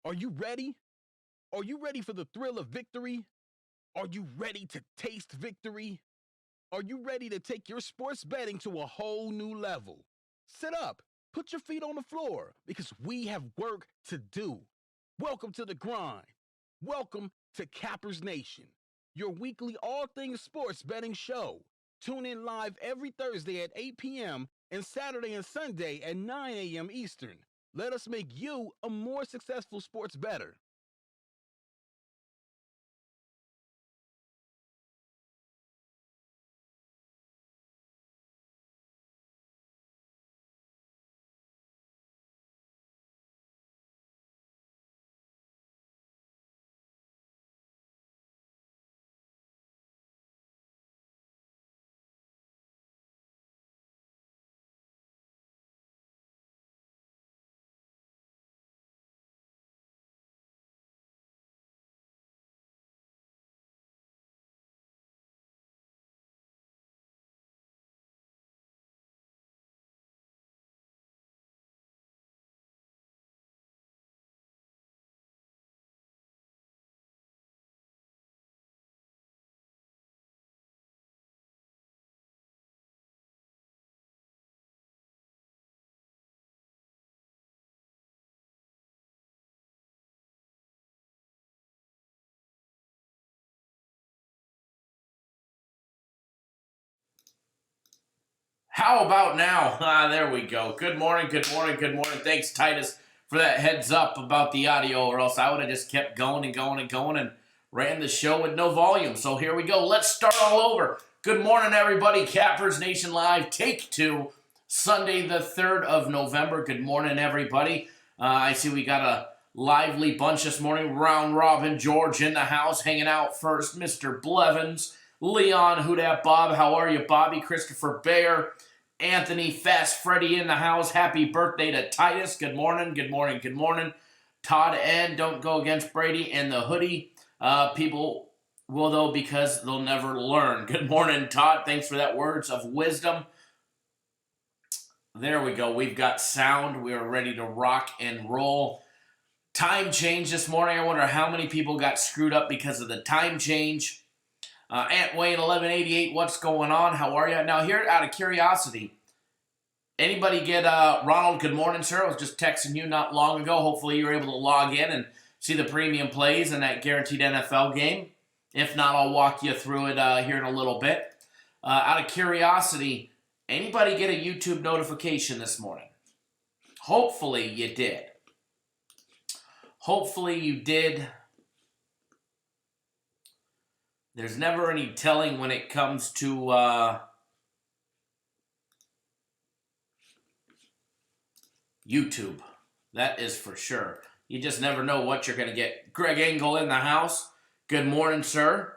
Are you ready? Are you ready for the thrill of victory? Are you ready to taste victory? Are you ready to take your sports betting to a whole new level? Sit up, put your feet on the floor, because we have work to do. Welcome to the grind. Welcome to Cappers Nation, your weekly all things sports betting show. Tune in live every Thursday at 8 p.m. and Saturday and Sunday at 9 a.m. Eastern. Let us make you a more successful sports bettor. How about now? There we go. Good morning, good morning, good morning. Thanks, Titus, for that heads up about the audio, or else I would have just kept going and going and going and ran the show with no volume. So here we go. Let's start all over. Good morning, everybody. Cappers Nation Live, take two, Sunday the 3rd of November. Good morning, everybody. I see we got a lively bunch this morning. Round Robin George in the house, hanging out first. Mr. Blevins, Leon, who dat Bob? How are you, Bobby? Christopher Bayer, Anthony Fast Freddy in the house. Happy birthday to Titus. Good morning, good morning, good morning. Todd Ed, don't go against Brady, and the hoodie. People will, though, because they'll never learn. Good morning, Todd. Thanks for that words of wisdom. There we go. We've got sound. We are ready to rock and roll. Time change this morning. I wonder how many people got screwed up because of the time change. Ant Wayne 1188, what's going on? How are you? Now, here, out of curiosity, anybody get Ronald? Good morning, sir. I was just texting you not long ago. Hopefully, you were able to log in and see the premium plays in that guaranteed NFL game. If not, I'll walk you through it here in a little bit. Out of curiosity, anybody get a YouTube notification this morning? Hopefully, you did. Hopefully, you did. There's never any telling when it comes to YouTube. That is for sure. You just never know what you're going to get. Greg Engel in the house. Good morning, sir.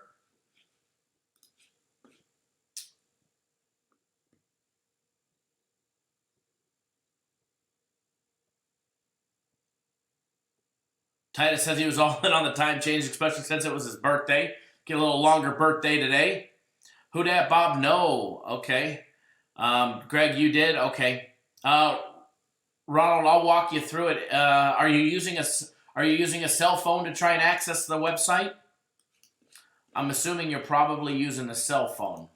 Titus says he was all in on the time change, especially since it was his birthday. Get a little longer birthday today. Who dat, Bob? No. Okay. Greg, you did? Okay. Ronald, I'll walk you through it. Are you using a cell phone to try and access the website? I'm assuming you're probably using a cell phone.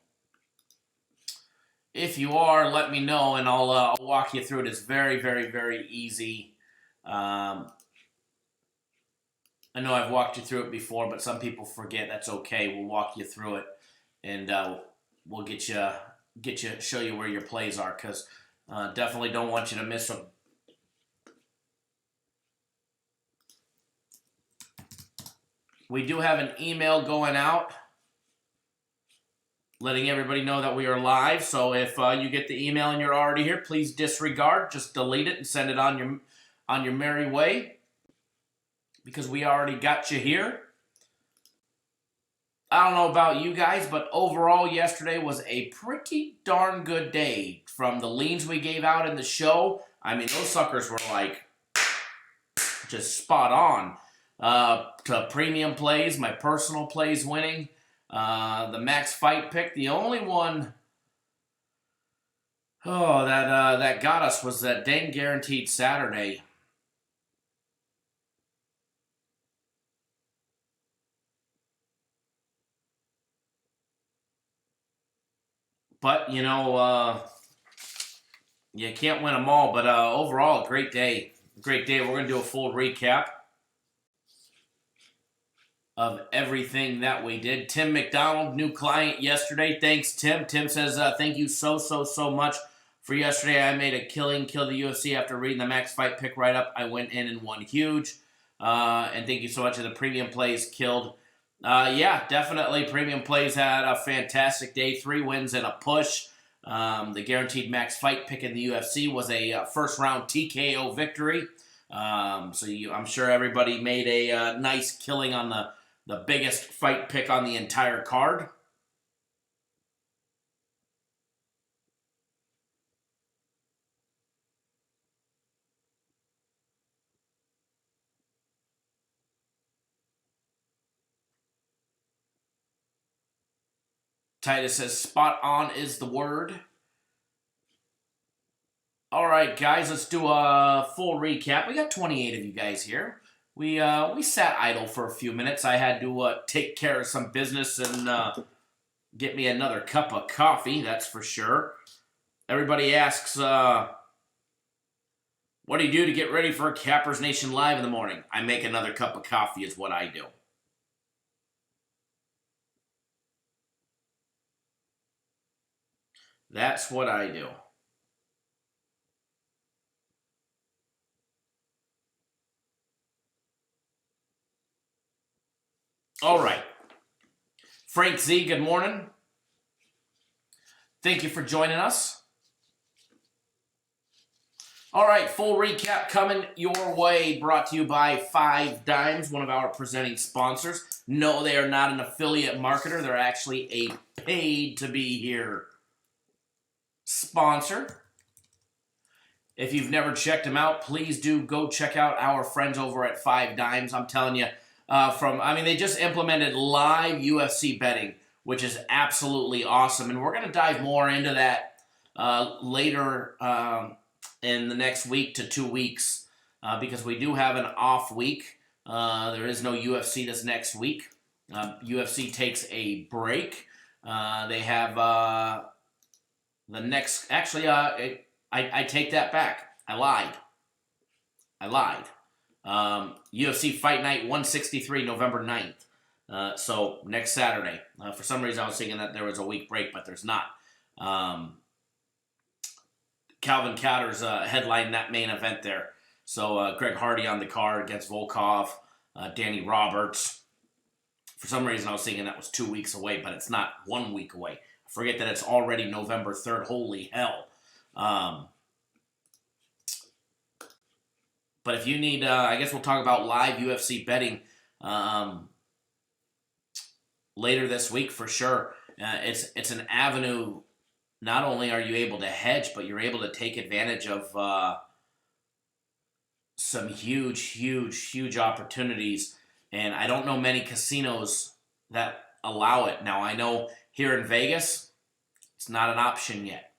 If you are, let me know, and I'll walk you through it. It's very, very, very easy. I know I've walked you through it before, but some people forget. That's okay. We'll walk you through it, and we'll show you where your plays are, because definitely don't want you to miss them. We do have an email going out letting everybody know that we are live. So if you get the email and you're already here, please disregard. Just delete it and send it on your merry way, because we already got you here. I don't know about you guys, but overall yesterday was a pretty darn good day. From the leans we gave out in the show, I mean, those suckers were like just spot on. To premium plays, my personal plays winning. The max fight pick, the only one that got us was that dang guaranteed Saturday. But, you can't win them all. But overall, a great day. Great day. We're going to do a full recap of everything that we did. Tim McDonald, new client yesterday. Thanks, Tim. Tim says, thank you so much for yesterday. I made a killing, killed the UFC after reading the Max Fight Pick write-up. I went in and won huge. And thank you so much. And the premium plays killed. Yeah, definitely. Premium plays had a fantastic day. 3 wins and a push. The guaranteed Max Fight Pick in the UFC was a first-round TKO victory. I'm sure everybody made a nice killing on the biggest fight pick on the entire card. Titus says, spot on is the word. All right, guys, let's do a full recap. We got 28 of you guys here. We sat idle for a few minutes. I had to take care of some business and get me another cup of coffee, that's for sure. Everybody asks, what do you do to get ready for Cappers Nation Live in the morning? I make another cup of coffee is what I do. That's what I do. All right. Frank Z, good morning. Thank you for joining us. All right, full recap coming your way, brought to you by 5 Dimes, one of our presenting sponsors. No, they are not an affiliate marketer. They're actually a paid-to-be-here sponsor. If you've never checked them out, please do go check out our friends over at 5 Dimes. I'm telling you, they just implemented live UFC betting, which is absolutely awesome. And we're going to dive more into that later in the next week to 2 weeks because we do have an off week. There is no UFC this next week. UFC takes a break. They have the next... Actually, I take that back. I lied. UFC Fight Night 163, November 9th. So next Saturday. For some reason I was thinking that there was a week break, but there's not. Calvin Kattar's headlined that main event there. So Greg Hardy on the card against Volkov, Danny Roberts. For some reason I was thinking that was 2 weeks away, but it's not 1 week away. I forget that it's already November 3rd. Holy hell. But if you need, I guess we'll talk about live UFC betting later this week for sure. It's an avenue. Not only are you able to hedge, but you're able to take advantage of some huge opportunities. And I don't know many casinos that allow it. Now, I know here in Vegas, it's not an option yet.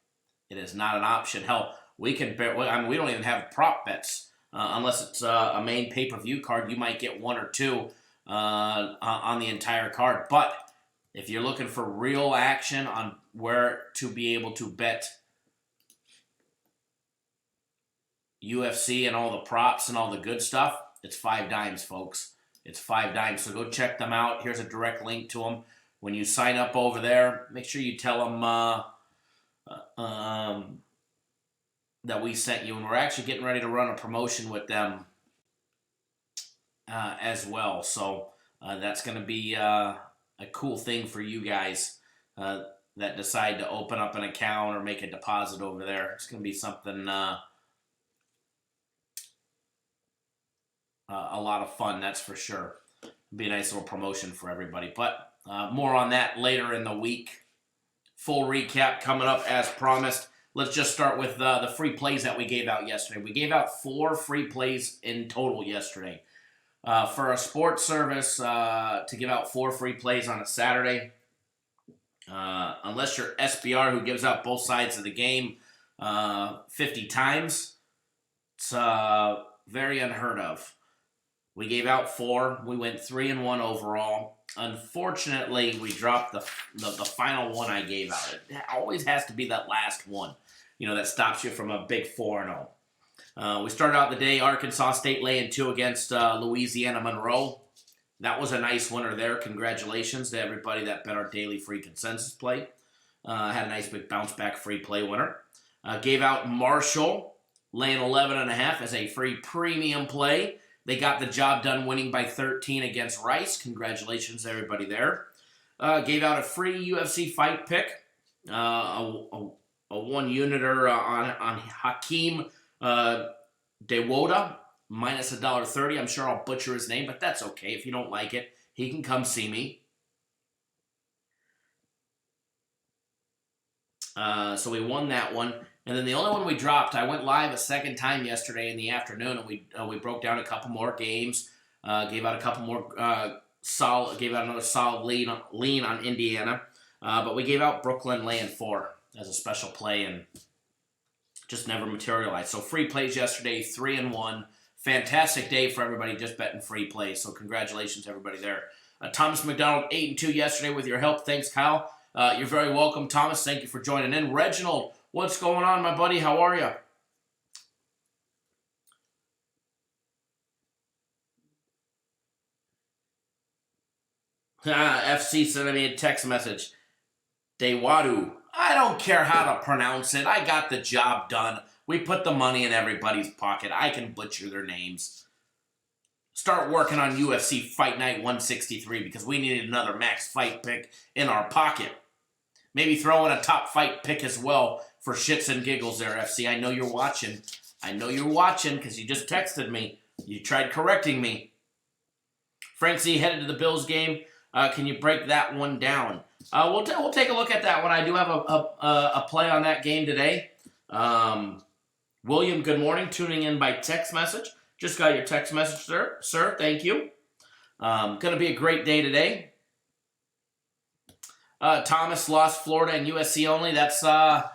It is not an option. Hell, we can bet. I mean, we don't even have prop bets. Unless it's a main pay-per-view card, you might get 1 or 2 on the entire card. But if you're looking for real action on where to be able to bet UFC and all the props and all the good stuff, it's 5 Dimes, folks. It's 5 Dimes. So go check them out. Here's a direct link to them. When you sign up over there, make sure you tell them that we sent you, and we're actually getting ready to run a promotion with them as well. So that's going to be a cool thing for you guys that decide to open up an account or make a deposit over there. It's going to be something a lot of fun, that's for sure. It'll be a nice little promotion for everybody. But more on that later in the week. Full recap coming up as promised. Let's just start with the free plays that we gave out yesterday. We gave out 4 free plays in total yesterday. For a sports service, to give out 4 free plays on a Saturday, unless you're SBR who gives out both sides of the game 50 times, it's very unheard of. We gave out 4. We went 3-1 overall. Unfortunately, we dropped the final one I gave out. It always has to be that last one, that stops you from a big 4-0. We started out the day, Arkansas State laying 2 against Louisiana Monroe. That was a nice winner there. Congratulations to everybody that bet our daily free consensus play. Had a nice big bounce back free play winner. Gave out Marshall laying 11.5 as a free premium play. They got the job done winning by 13 against Rice. Congratulations to everybody there. Gave out a free UFC fight pick. A one-uniter on Hakeem Dewoda, minus $1.30. I'm sure I'll butcher his name, but that's okay. If you don't like it, he can come see me. So we won that one. And then the only one we dropped, I went live a second time yesterday in the afternoon, and we broke down a couple more games, gave out a couple more gave out another solid lean on Indiana, but we gave out Brooklyn laying 4 as a special play and just never materialized. So free plays yesterday, 3-1. Fantastic day for everybody just betting free plays. So congratulations to everybody there. Thomas McDonald 8-2 yesterday with your help. Thanks, Kyle. You're very welcome, Thomas. Thank you for joining in. Reginald, what's going on, my buddy? How are you? FC sent me a text message. Dewadu. I don't care how to pronounce it. I got the job done. We put the money in everybody's pocket. I can butcher their names. Start working on UFC Fight Night 163 because we needed another max fight pick in our pocket. Maybe throw in a top fight pick as well for shits and giggles there, FC. I know you're watching. I know you're watching because you just texted me. You tried correcting me. Frank Z headed to the Bills game. Can you break that one down? We'll take a look at that one. I do have a play on that game today. William, good morning. Tuning in by text message. Just got your text message, sir. Thank you. Going to be a great day today. Thomas lost Florida and USC only. That's a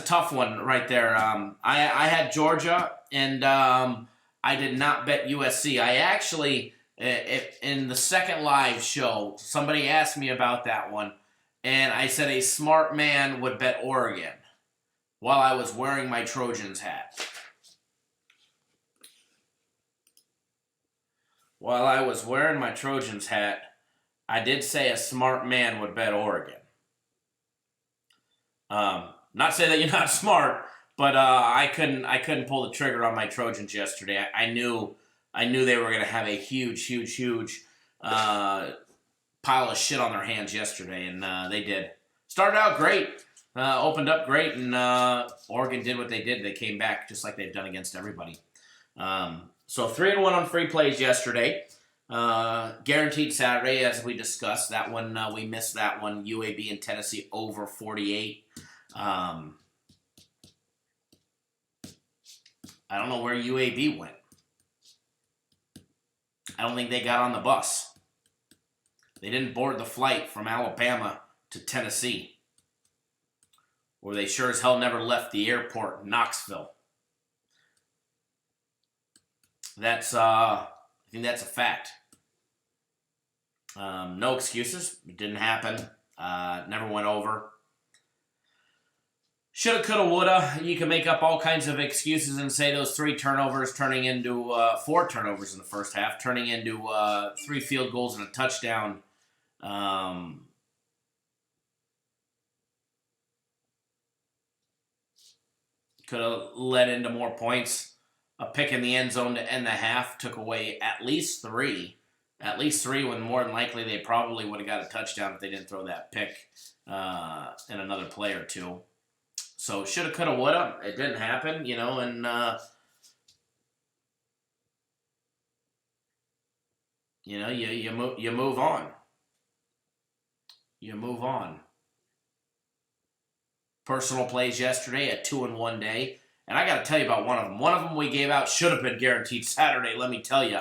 tough one right there. I had Georgia, and I did not bet USC. I actually, in the second live show, somebody asked me about that one, and I said a smart man would bet Oregon while I was wearing my Trojans hat. While I was wearing my Trojans hat, I did say a smart man would bet Oregon. Not say that you're not smart, but I couldn't pull the trigger on my Trojans yesterday. I knew they were going to have a huge pile of shit on their hands yesterday, and they did. Started out great, opened up great, and Oregon did what they did. They came back just like they've done against everybody. So 3-1 on free plays yesterday. Guaranteed Saturday, as we discussed. That one, we missed that one. UAB and Tennessee over 48. I don't know where UAB went. I don't think they got on the bus. They didn't board the flight from Alabama to Tennessee. Or they sure as hell never left the airport in Knoxville. I think that's a fact. No excuses. It didn't happen. Never went over. Shoulda, coulda, woulda. You can make up all kinds of excuses and say those 3 turnovers turning into 4 turnovers in the first half, turning into 3 field goals and a touchdown. Could have led into more points. A pick in the end zone to end the half took away at least 3. At least 3 when more than likely they probably would have got a touchdown if they didn't throw that pick and another play or 2. So shoulda, coulda, woulda. It didn't happen, and you move on. You move on. Personal plays yesterday, a 2-1 day. And I got to tell you about one of them. One of them we gave out should have been guaranteed Saturday, let me tell you.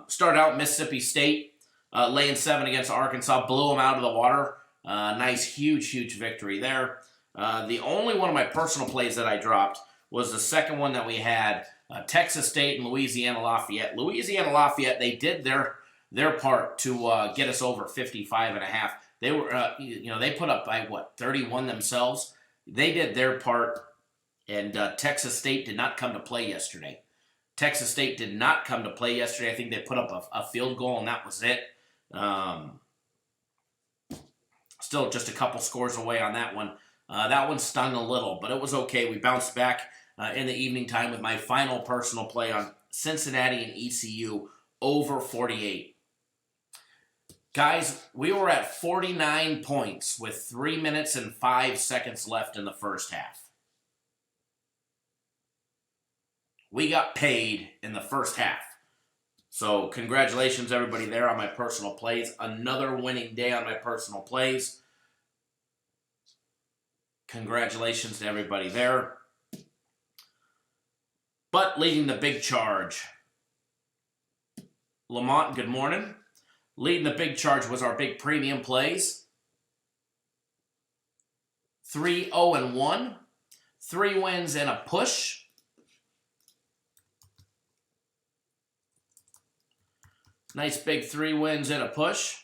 Started out Mississippi State, laying 7 against Arkansas, blew them out of the water. Nice, huge victory there. The only one of my personal plays that I dropped was the second one that we had, Texas State and Louisiana Lafayette. Louisiana Lafayette, they did their their part to get us over 55.5. They were, they put up by 31 themselves. They did their part, and Texas State did not come to play yesterday. Texas State did not come to play yesterday. I think they put up a field goal, and that was it. Still just a couple scores away on that one. That one stung a little, but it was okay. We bounced back in the evening time with my final personal play on Cincinnati and ECU over 48. Guys, we were at 49 points with 3 minutes and 5 seconds left in the first half. We got paid in the first half. So congratulations, everybody there on my personal plays. Another winning day on my personal plays. Congratulations to everybody there. But leading the big charge, Lamont, good morning. Leading the big charge was our big premium plays. 3-0-1. 3 wins and a push. Nice big 3 wins and a push.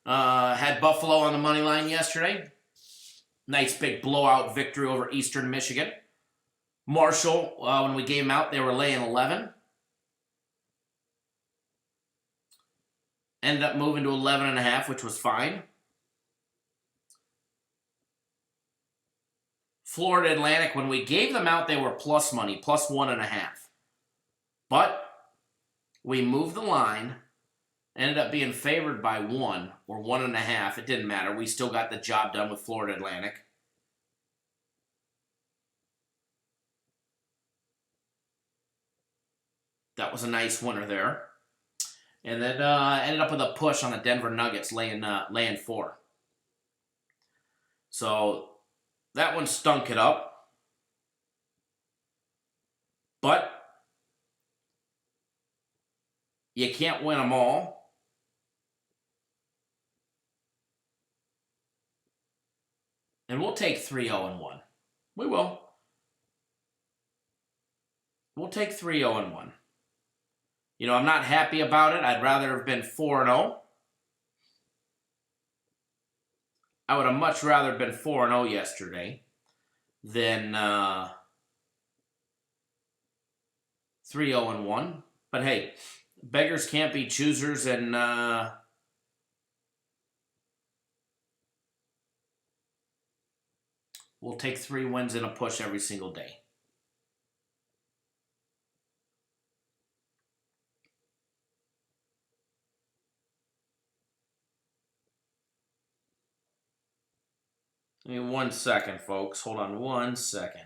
Had Buffalo on the money line yesterday. Nice big blowout victory over Eastern Michigan. Marshall, when we gave them out, they were laying 11. Ended up moving to 11.5, which was fine. Florida Atlantic, when we gave them out, they were plus money, plus 1.5. But we moved the line. Ended up being favored by 1 or 1.5. It didn't matter. We still got the job done with Florida Atlantic. That was a nice winner there. And then ended up with a push on the Denver Nuggets laying 4. So that one stunk it up. But you can't win them all. And we'll take 3-0-1. We will. We'll take 3-0-1. You know, I'm not happy about it. I'd rather have been 4-0. I would have much rather been 4-0 yesterday than 3-0-1. But hey, beggars can't be choosers, and we'll take 3 wins and a push every single day. Give me 1 second, folks. Hold on 1 second.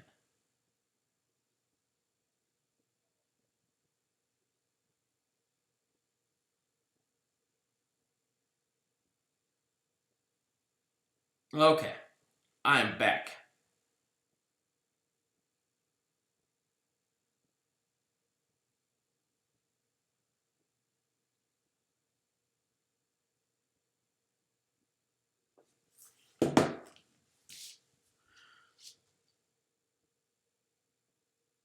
Okay, I'm back.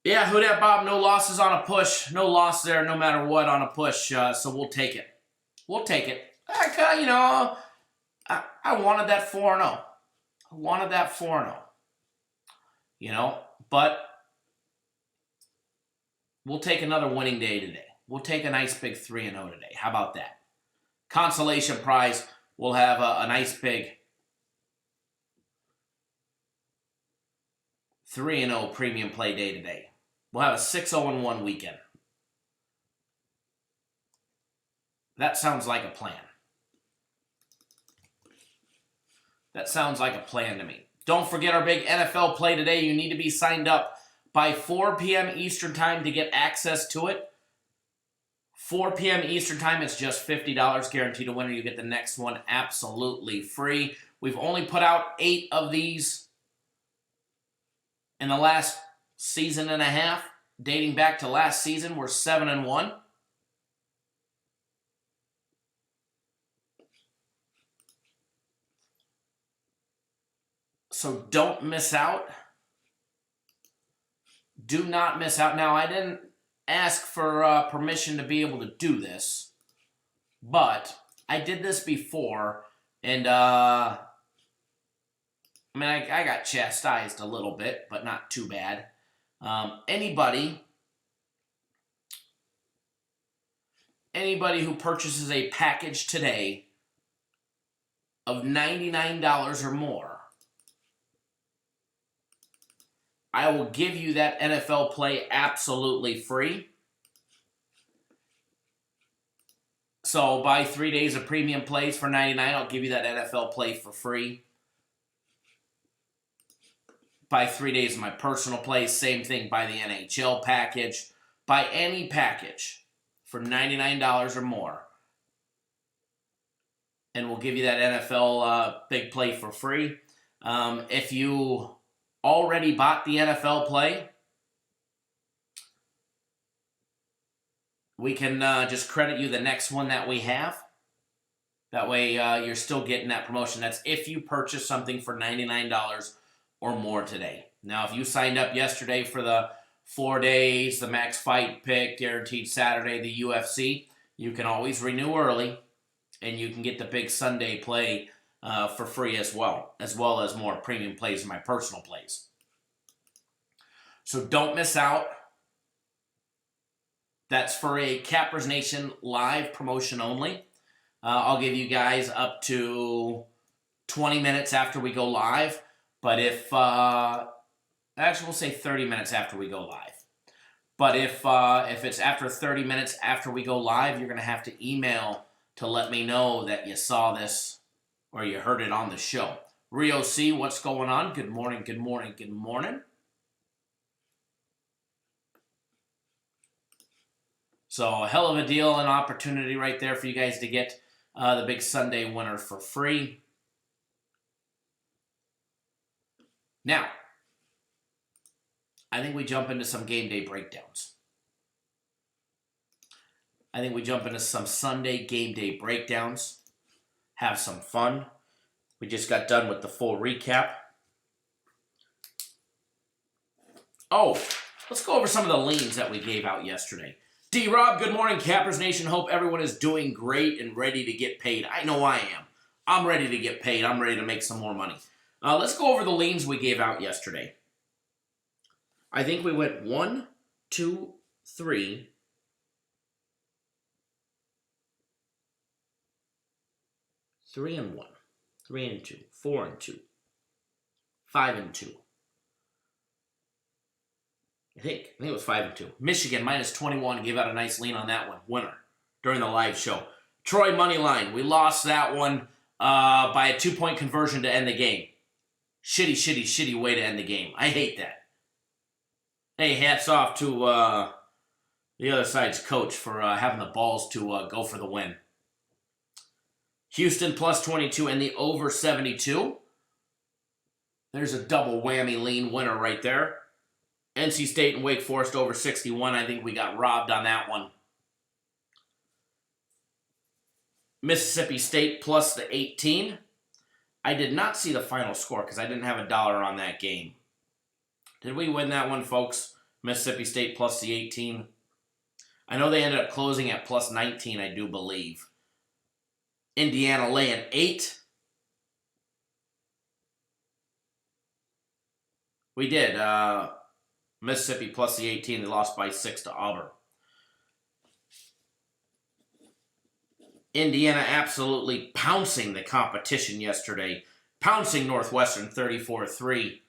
Yeah, who dat, Bob? No losses on a push. No loss there, no matter what, on a push. So we'll take it. We'll take it. I wanted that 4-0. I wanted that 4-0. But we'll take another winning day today. We'll take a nice big 3-0 today. How about that? Consolation prize, we'll have a nice big 3-0 premium play day today. We'll have a 6-0-1 weekend. That sounds like a plan. That sounds like a plan to me. Don't forget our big NFL play today. You need to be signed up by 4 p.m. Eastern Time to get access to it. 4 p.m. Eastern Time, it's just $50 guaranteed to winner. You get the next one absolutely free. We've only put out 8 of these in the last season and a half. Dating back to last season, we're 7-1. So don't miss out. Do not miss out. Now, I didn't ask for permission to be able to do this, but I did this before, and I got chastised a little bit, but not too bad. Anybody who purchases a package today of $99 or more, I will give you that NFL play absolutely free. So buy 3 days of premium plays for $99. I'll give you that NFL play for free. Buy 3 days of my personal plays. Same thing. Buy the NHL package. Buy any package for $99 or more. And we'll give you that NFL big play for free. If you already bought the NFL play, we can just credit you the next one that we have. That way you're still getting that promotion. That's if you purchase something for $99 or more today. Now, if you signed up yesterday for the 4 days, the max fight pick, guaranteed Saturday, the UFC, you can always renew early, and you can get the big Sunday play for free as well as more premium plays in my personal plays. So don't miss out. That's for a Cappers Nation live promotion only. I'll give you guys up to 20 minutes after we go live. But if, actually we'll say 30 minutes after we go live. But if it's after 30 minutes after we go live, you're going to have to email to let me know that you saw this or you heard it on the show. Rio C, what's going on? Good morning, good morning, good morning. So a hell of a deal and opportunity right there for you guys to get the big Sunday winner for free. Now, I think we jump into some game day breakdowns. I think we jump into some Sunday game day breakdowns. Have some fun. We just got done with the full recap. Oh, let's go over some of the leans that we gave out yesterday. D-Rob, good morning, Cappers Nation. Hope everyone is doing great and ready to get paid. I know I am. I'm ready to get paid. I'm ready to make some more money. Let's go over the leans we gave out yesterday. I think we went 1, 2, 3. 3 and 1. 3 and 2. 4 and 2. 5 and 2. I think it was 5 and 2. Michigan minus 21. Gave out a nice lean on that one. Winner during the live show. Troy money line. We lost that one by a 2-point conversion to end the game. Shitty way to end the game. I hate that. Hey, hats off to the other side's coach for having the balls to go for the win. Houston plus 22 and the over 72. There's a double whammy lean winner right there. NC State and Wake Forest over 61. I think we got robbed on that one. Mississippi State plus the 18. I did not see the final score because I didn't have $1 on that game. Did we win that one, folks? Mississippi State plus the 18. I know they ended up closing at plus 19, I do believe. Indiana laying 8. We did. Mississippi plus the 18. They lost by 6 to Auburn. Indiana absolutely pouncing the competition yesterday. Pouncing Northwestern 34-3.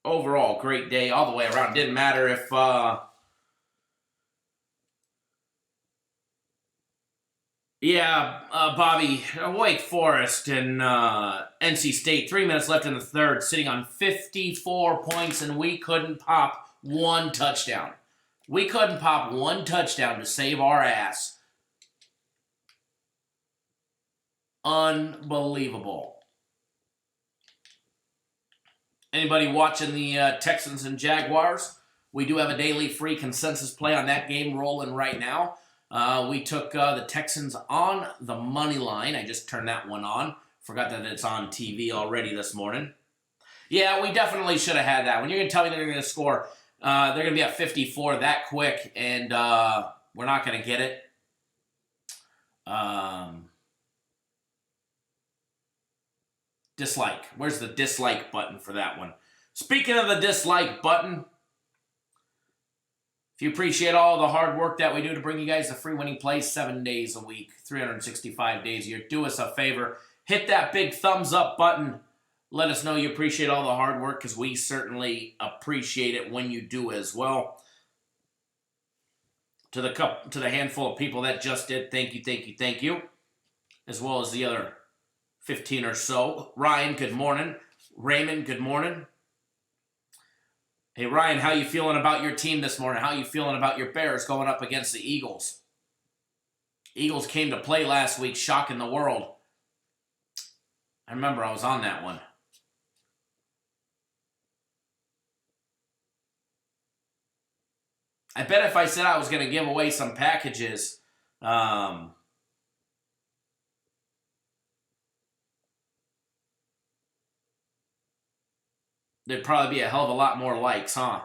Overall, great day all the way around. Didn't matter if Bobby, Wake Forest and NC State, 3 minutes left in the third, sitting on 54 points, and we couldn't pop one touchdown. We couldn't pop one touchdown to save our ass. Unbelievable. Anybody watching the Texans and Jaguars? We do have a daily free consensus play on that game rolling right now. We took the Texans on the money line. I just turned that one on. Forgot that it's on TV already this morning. Yeah, we definitely should have had that. When you're going to tell me they're going to score, they're going to be at 54 that quick, and we're not going to get it. Dislike. Where's the dislike button for that one? Speaking of the dislike button, if you appreciate all the hard work that we do to bring you guys the free winning plays 7 days a week, 365 days a year, do us a favor. Hit that big thumbs up button. Let us know you appreciate all the hard work, because we certainly appreciate it when you do as well. To the handful of people that just did, thank you, thank you, thank you. As well as the other 15 or so. Ryan, good morning. Raymond, good morning. Hey, Ryan, how you feeling about your team this morning? How you feeling about your Bears going up against the Eagles? Eagles came to play last week, shocking the world. I remember I was on that one. I bet if I said I was going to give away some packages, there'd probably be a hell of a lot more likes, huh?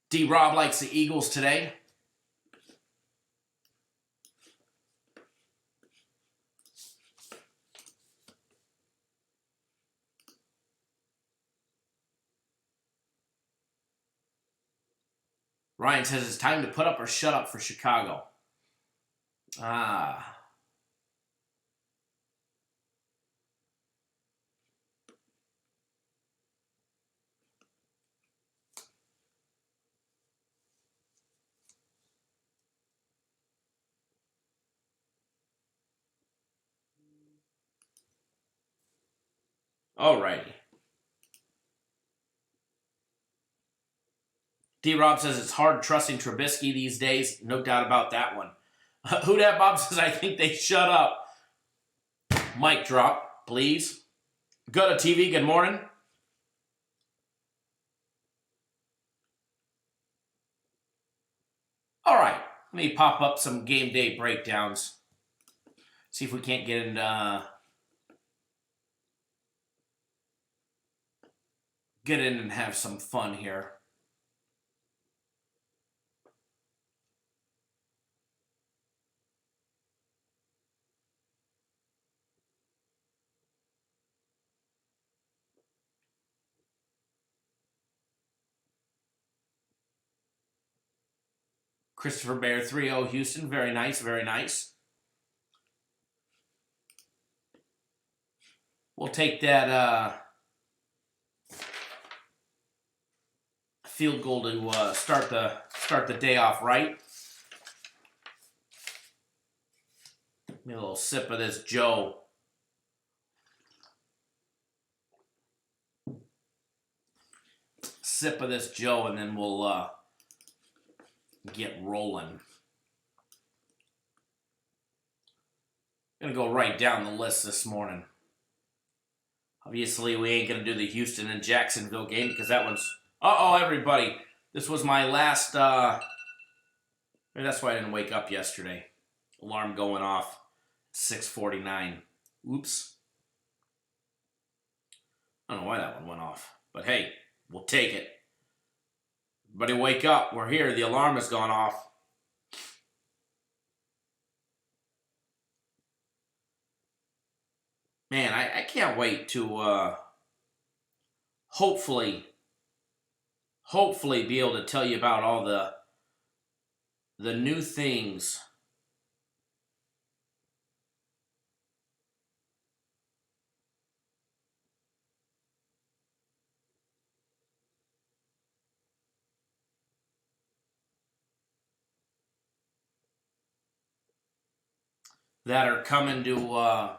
D-Rob likes the Eagles today. Ryan says it's time to put up or shut up for Chicago. Alrighty. D-Rob says it's hard trusting Trubisky these days. No doubt about that one. Who dat Bob says I think they shut up. Mic drop, please. Go to TV, good morning. All right, let me pop up some game day breakdowns. See if we can't get in, and have some fun here. Christopher Bear 3-0 Houston. Very nice, very nice. We'll take that field goal to start the day off right. Give me a little sip of this Joe. Sip of this Joe, and then we'll get rolling. Gonna go right down the list this morning. Obviously, we ain't gonna do the Houston and Jacksonville game because that one's... Uh-oh, everybody. This was my last... Maybe that's why I didn't wake up yesterday. Alarm going off. 6:49. Oops. I don't know why that one went off. But hey, we'll take it. Everybody wake up. We're here. The alarm has gone off. Man, I can't wait to hopefully be able to tell you about all the new things that are coming to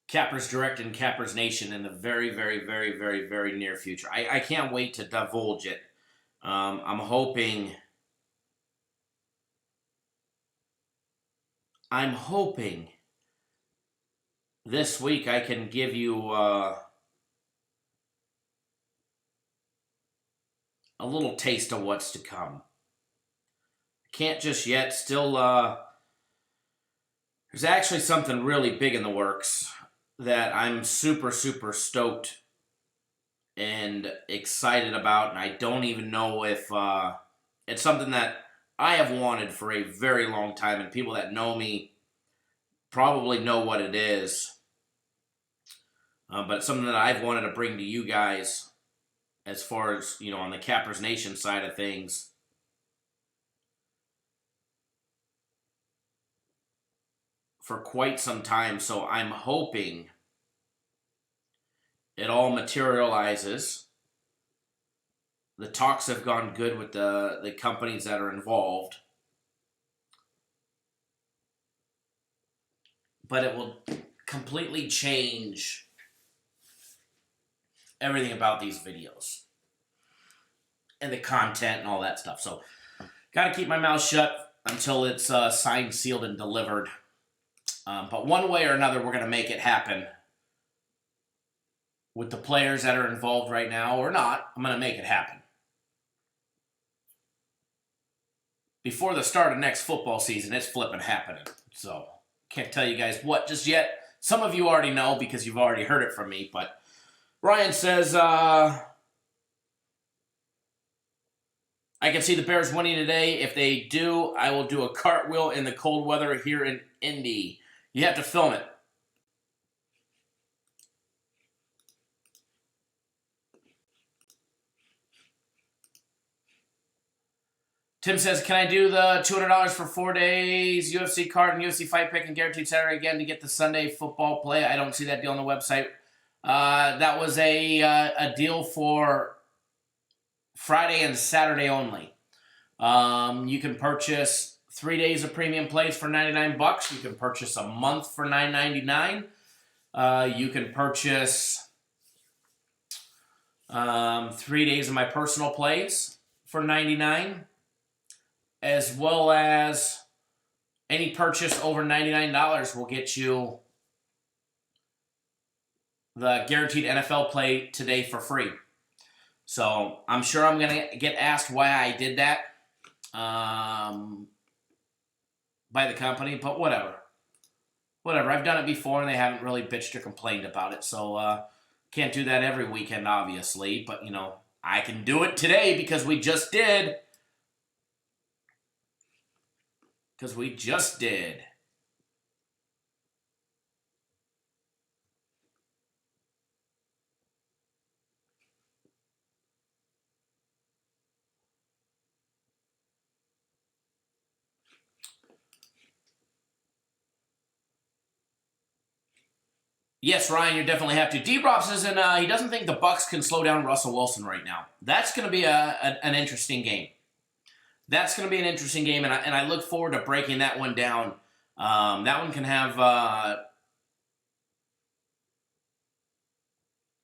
Cappers Direct and Cappers Nation in the very, very, very, very, very near future. I can't wait to divulge it. I'm hoping this week I can give you a little taste of what's to come. Can't just yet. Still, there's actually something really big in the works that I'm super, super stoked and excited about, and I don't even know if it's something that I have wanted for a very long time, and people that know me probably know what it is. But it's something that I've wanted to bring to you guys as far as, on the Cappers Nation side of things. For quite some time, so I'm hoping it all materializes. The talks have gone good with the companies that are involved. But it will completely change everything about these videos. And the content and all that stuff. So, got to keep my mouth shut until it's signed, sealed, and delivered. But one way or another, we're going to make it happen. With the players that are involved right now or not, I'm going to make it happen. Before the start of next football season, it's flipping happening. So, can't tell you guys what just yet. Some of you already know because you've already heard it from me. But Ryan says, I can see the Bears winning today. If they do, I will do a cartwheel in the cold weather here in Indy. You have to film it. Tim says, can I do the $200 for 4 days, UFC card and UFC fight pick and guaranteed Saturday again to get the Sunday football play? I don't see that deal on the website. That was a deal for Friday and Saturday only. You can purchase 3 days of premium plays for $99. You can purchase a month for $9.99. You can purchase 3 days of my personal plays for $99, as well as any purchase over $99 will get you the guaranteed NFL play today for free. So I'm sure I'm going to get asked why I did that by the company, but whatever. Whatever. I've done it before, and they haven't really bitched or complained about it. So can't do that every weekend, obviously. But, I can do it today because we just did. Yes, Ryan, you definitely have to. D-Rob says, and he doesn't think the Bucs can slow down Russell Wilson right now. That's going to be an interesting game. That's going to be an interesting game, and I look forward to breaking that one down. That one can have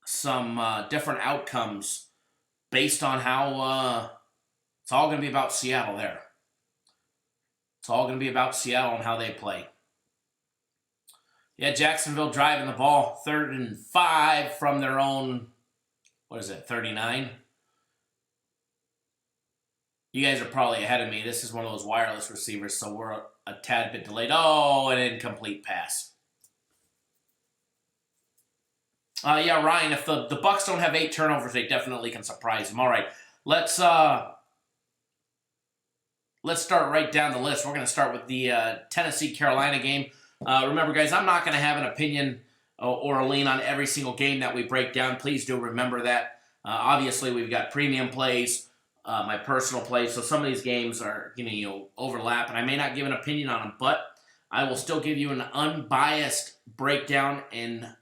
some different outcomes based on how it's all going to be about Seattle there. It's all going to be about Seattle and how they play. Yeah, Jacksonville driving the ball 3rd and 5 from their own, 39? You guys are probably ahead of me. This is one of those wireless receivers, so we're a tad bit delayed. Oh, an incomplete pass. Yeah, Ryan, if the Bucs don't have 8 turnovers, they definitely can surprise them. All right, let's start right down the list. We're going to start with the Tennessee-Carolina game. Remember, guys, I'm not going to have an opinion or a lean on every single game that we break down. Please do remember that. Obviously, we've got premium plays, my personal plays, so some of these games are going to overlap, and I may not give an opinion on them, but I will still give you an unbiased breakdown and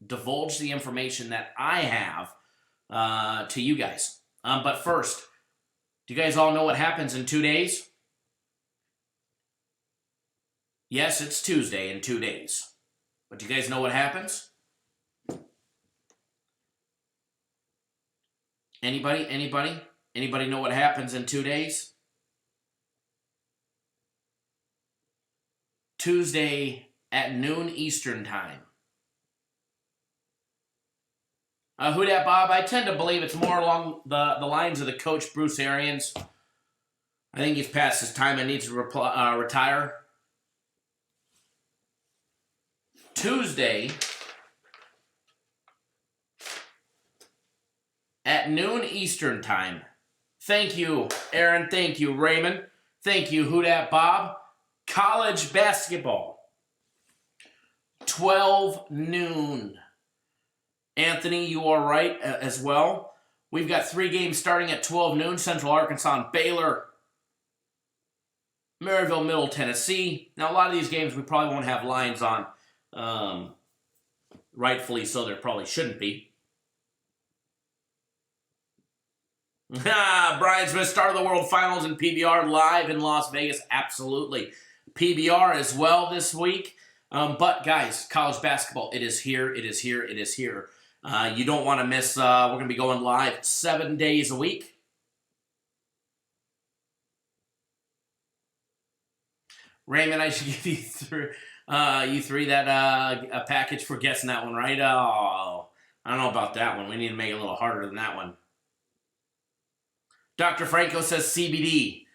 divulge the information that I have to you guys. But first, do you guys all know what happens in 2 days? Yes, it's Tuesday in 2 days. But do you guys know what happens? Anybody? Anybody know what happens in 2 days? Tuesday at noon Eastern time. Who dat, Bob? I tend to believe it's more along the lines of the coach, Bruce Arians. I think he's past his time and needs to retire. Tuesday at noon Eastern time. Thank you, Aaron. Thank you, Raymond. Thank you, Who Dat Bob. College basketball. 12 noon. Anthony, you are right as well. We've got 3 games starting at 12 noon. Central Arkansas and Baylor. Maryville, Middle Tennessee. Now, a lot of these games we probably won't have lines on. Rightfully so, there probably shouldn't be. Brian Smith, start of the World Finals in PBR live in Las Vegas. Absolutely. PBR as well this week. But, guys, college basketball, it is here, it is here, it is here. You don't want to miss, we're going to be going live 7 days a week. Raymond, I should give you three that a package for guessing that one, right? Oh, I don't know about that one. We need to make it a little harder than that one. Dr. Franco says CBD.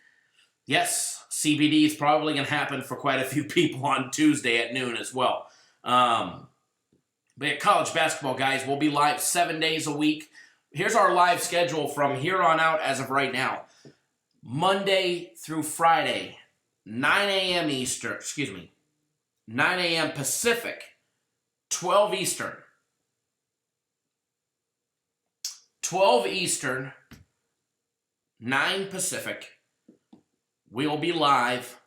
Yes, CBD is probably going to happen for quite a few people on Tuesday at noon as well. But yeah, college basketball, guys, we'll be live 7 days a week. Here's our live schedule from here on out as of right now. Monday through Friday, 9 a.m. Eastern, 9 a.m. Pacific, 12 Eastern. 12 Eastern, 9 Pacific. We'll be live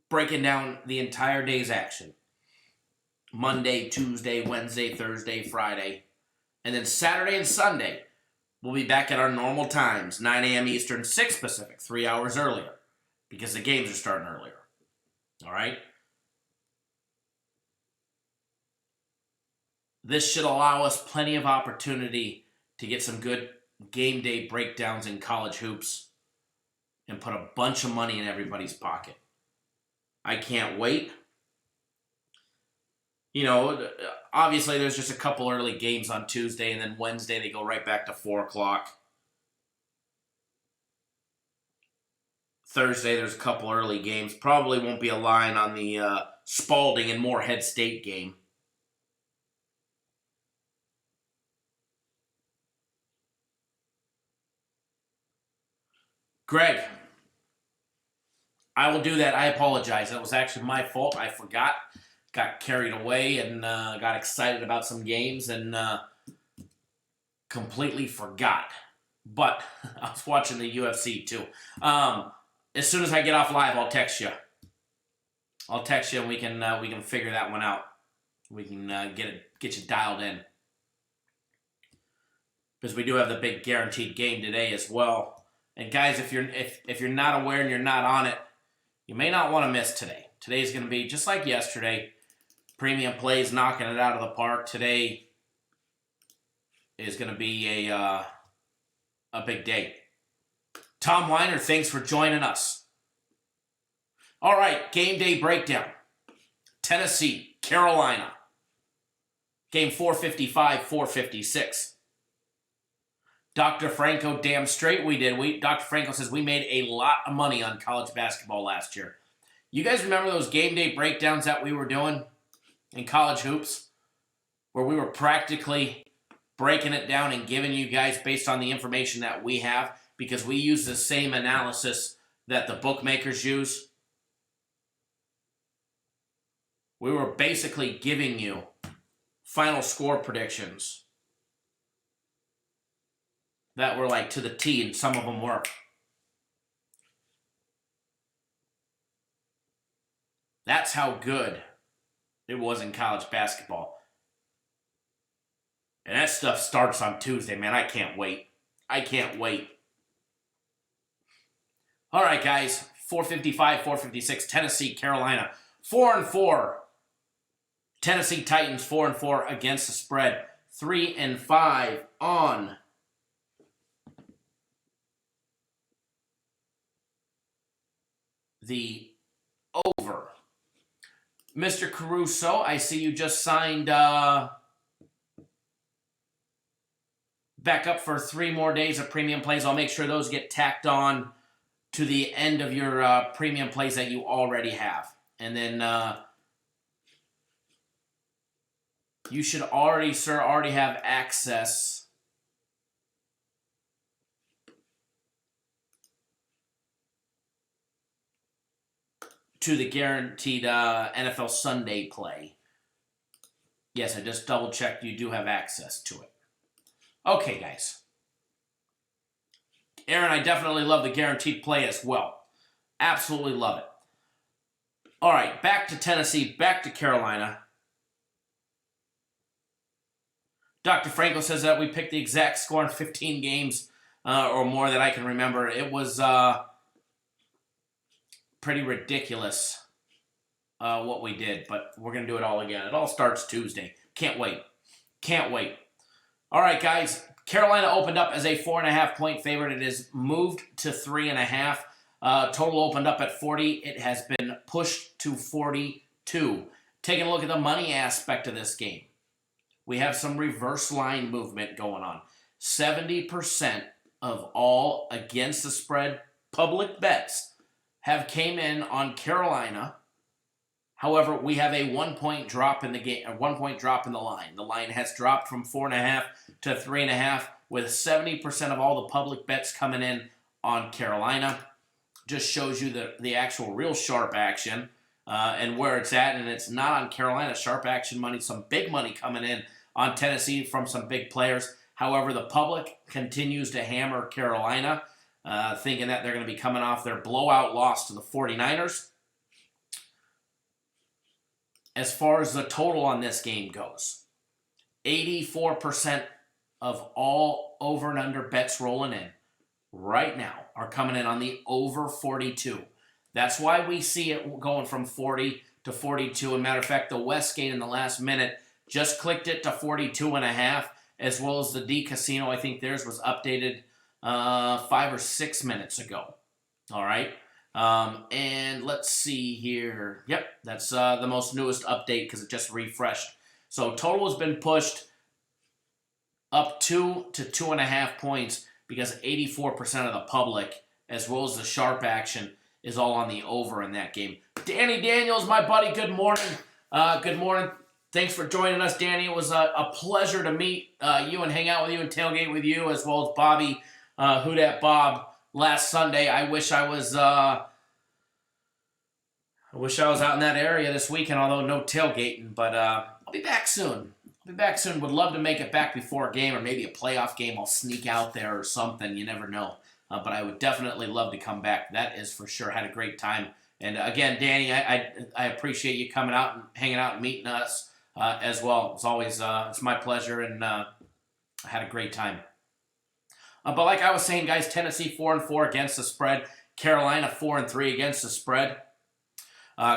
breaking down the entire day's action. Monday, Tuesday, Wednesday, Thursday, Friday. And then Saturday and Sunday, we'll be back at our normal times, 9 a.m. Eastern, 6 Pacific, 3 hours earlier, because the games are starting earlier. All right? This should allow us plenty of opportunity to get some good game day breakdowns in college hoops and put a bunch of money in everybody's pocket. I can't wait. You know, obviously there's just a couple early games on Tuesday, and then Wednesday they go right back to 4 o'clock. Thursday there's a couple early games. Probably won't be a line on the Spalding and Morehead State game. Greg, I will do that. I apologize. That was actually my fault. I forgot. Got carried away and got excited about some games and completely forgot. But I was watching the UFC too. As soon as I get off live, I'll text you. And we can figure that one out. We can get you dialed in, because we do have the big guaranteed game today as well. And guys, if you're not aware and you're not on it, you may not want to miss today. Today's going to be just like yesterday. Premium plays knocking it out of the park. Today is going to be a big day. Tom Weiner, thanks for joining us. All right, game day breakdown. Tennessee, Carolina. Game 455, 456. Dr. Franco, damn straight we did. Dr. Franco says we made a lot of money on college basketball last year. You guys remember those game day breakdowns that we were doing in college hoops, where we were practically breaking it down and giving you guys based on the information that we have, because we use the same analysis that the bookmakers use? We were basically giving you final score predictions that were like to the T, and some of them were. That's how good it was in college basketball. And that stuff starts on Tuesday, man. I can't wait. All right, guys. 455, 456, Tennessee, Carolina. 4-4. Tennessee Titans 4-4 against the spread. 3-5 on the over. Mr. Caruso, I see you just signed back up for 3 more days of premium plays. I'll make sure those get tacked on to the end of your premium plays that you already have. And then you should already, sir, have access to the guaranteed NFL Sunday play. Yes, I just double-checked. You do have access to it. Okay, guys. Aaron, I definitely love the guaranteed play as well. Absolutely love it. All right, back to Tennessee, back to Carolina. Dr. Franco says that we picked the exact score in 15 games or more that I can remember. It was pretty ridiculous what we did, but we're going to do it all again. It all starts Tuesday. Can't wait. Can't wait. All right, guys. Carolina opened up as a 4.5-point favorite. It is moved to 3.5. Total opened up at 40. It has been pushed to 42. Taking a look at the money aspect of this game, we have some reverse line movement going on. 70% of all against the spread public bets have came in on Carolina. However, we have a 1-point drop in the game, a 1-point drop in the line. The line has dropped from 4.5 to 3.5, with 70% of all the public bets coming in on Carolina. Just shows you the actual real sharp action and where it's at, and it's not on Carolina. Sharp action money, some big money coming in on Tennessee from some big players. However, the public continues to hammer Carolina, thinking that they're going to be coming off their blowout loss to the 49ers. As far as the total on this game goes, 84% of all over and under bets rolling in right now are coming in on the over 42. That's why we see it going from 40 to 42. And matter of fact, the Westgate in the last minute just clicked it to 42.5, as well as the D Casino. I think theirs was updated 5 or 6 minutes ago. All right. And let's see here. Yep, that's the most newest update because it just refreshed. So total has been pushed up 2 to 2.5 points because 84% of the public, as well as the sharp action, is all on the over in that game. Danny Daniels, my buddy, good morning. Good morning. Thanks for joining us, Danny. It was a pleasure to meet you and hang out with you and tailgate with you, as well as Bobby, Who Dat Bob, last Sunday. I wish I was out in that area this weekend, although no tailgating. But I'll be back soon. Would love to make it back before a game or maybe a playoff game. I'll sneak out there or something. You never know. But I would definitely love to come back. That is for sure. Had a great time. And again, Danny, I appreciate you coming out and hanging out and meeting us as well. It's always it's my pleasure, and I had a great time. But like I was saying, guys, Tennessee 4-4 against the spread. Carolina 4-3 against the spread.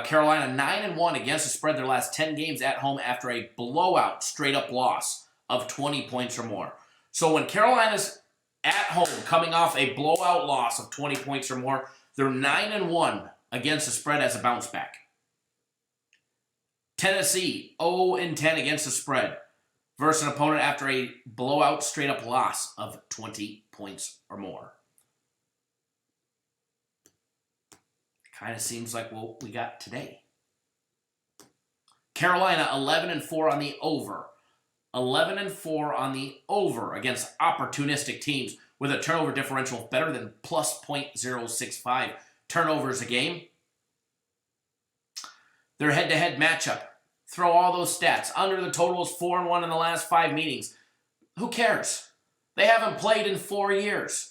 Carolina 9-1 against the spread their last 10 games at home after a blowout straight-up loss of 20 points or more. So when Carolina's at home coming off a blowout loss of 20 points or more, they're 9-1 against the spread as a bounce back. Tennessee 0-10 against the spread versus an opponent after a blowout straight-up loss of 20 points or more. Kind of seems like what we got today. Carolina 11-4 on the over. 11-4 on the over against opportunistic teams with a turnover differential of better than plus .065 turnovers a game. Their head-to-head matchup. Throw all those stats. Under the total is 4-1 in the last 5 meetings. Who cares? They haven't played in 4 years.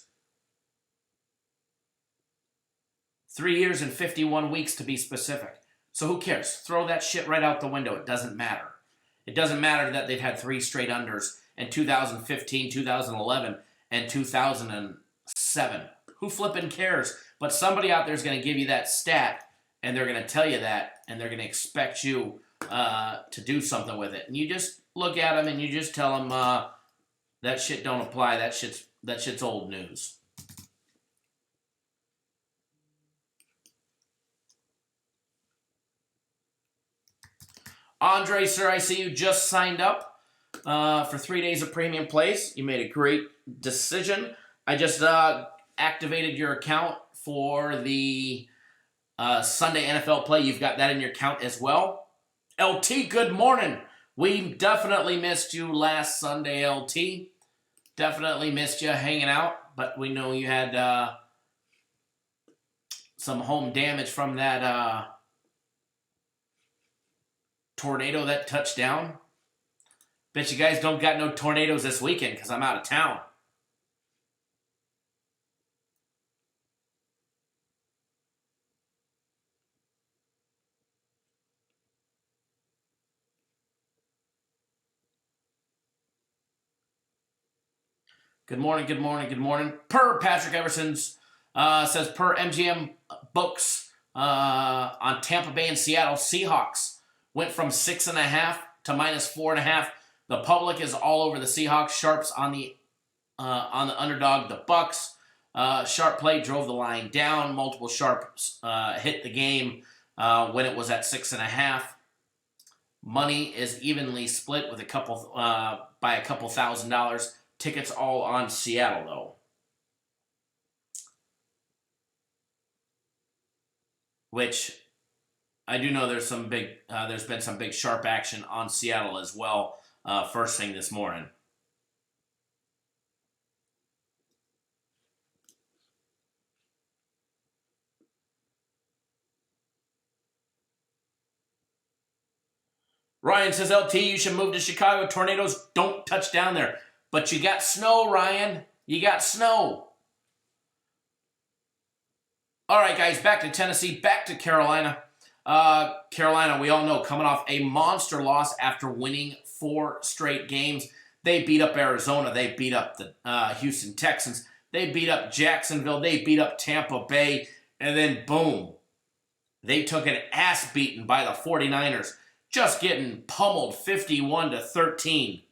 3 years and 51 weeks to be specific. So who cares? Throw that shit right out the window. It doesn't matter. It doesn't matter that they've had 3 straight unders in 2015, 2011, and 2007. Who flipping cares? But somebody out there is going to give you that stat, and they're going to tell you that, and they're going to expect you to do something with it. And you just look at them and you just tell them that shit don't apply. That shit's old news. Andre, sir, I see you just signed up. for 3 days of premium plays. You made a great decision. I just activated your account for the Sunday NFL play. You've got that in your account as well. LT, good morning. We definitely missed you last Sunday, LT. Definitely missed you hanging out, but we know you had some home damage from that tornado that touched down. Bet you guys don't got no tornadoes this weekend because I'm out of town. Good morning, good morning, good morning. Per Patrick Everson's says per MGM books on Tampa Bay and Seattle Seahawks went from 6.5 to -4.5. The public is all over the Seahawks. Sharps on the underdog, the Bucks. Sharp play drove the line down. Multiple sharps hit the game when it was at 6.5. Money is evenly split with by a couple $1,000. Tickets all on Seattle though. Which I do know there's been some big sharp action on Seattle as well. First thing this morning. Ryan says, LT, you should move to Chicago. Tornadoes don't touch down there. But you got snow, Ryan. You got snow. All right, guys, back to Tennessee, back to Carolina. Carolina, we all know, coming off a monster loss after winning 4 straight games. They beat up Arizona. They beat up the Houston Texans. They beat up Jacksonville. They beat up Tampa Bay. And then, boom, they took an ass beating by the 49ers, just getting pummeled 51-13.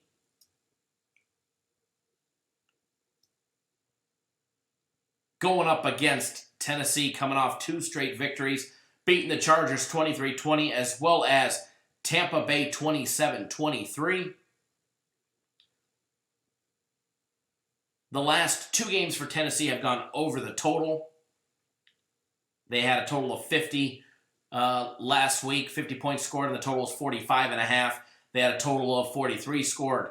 Going up against Tennessee, coming off 2 straight victories, beating the Chargers 23-20, as well as Tampa Bay 27-23. The last 2 games for Tennessee have gone over the total. They had a total of 50 last week, 50 points scored, and the total is 45.5. They had a total of 43 scored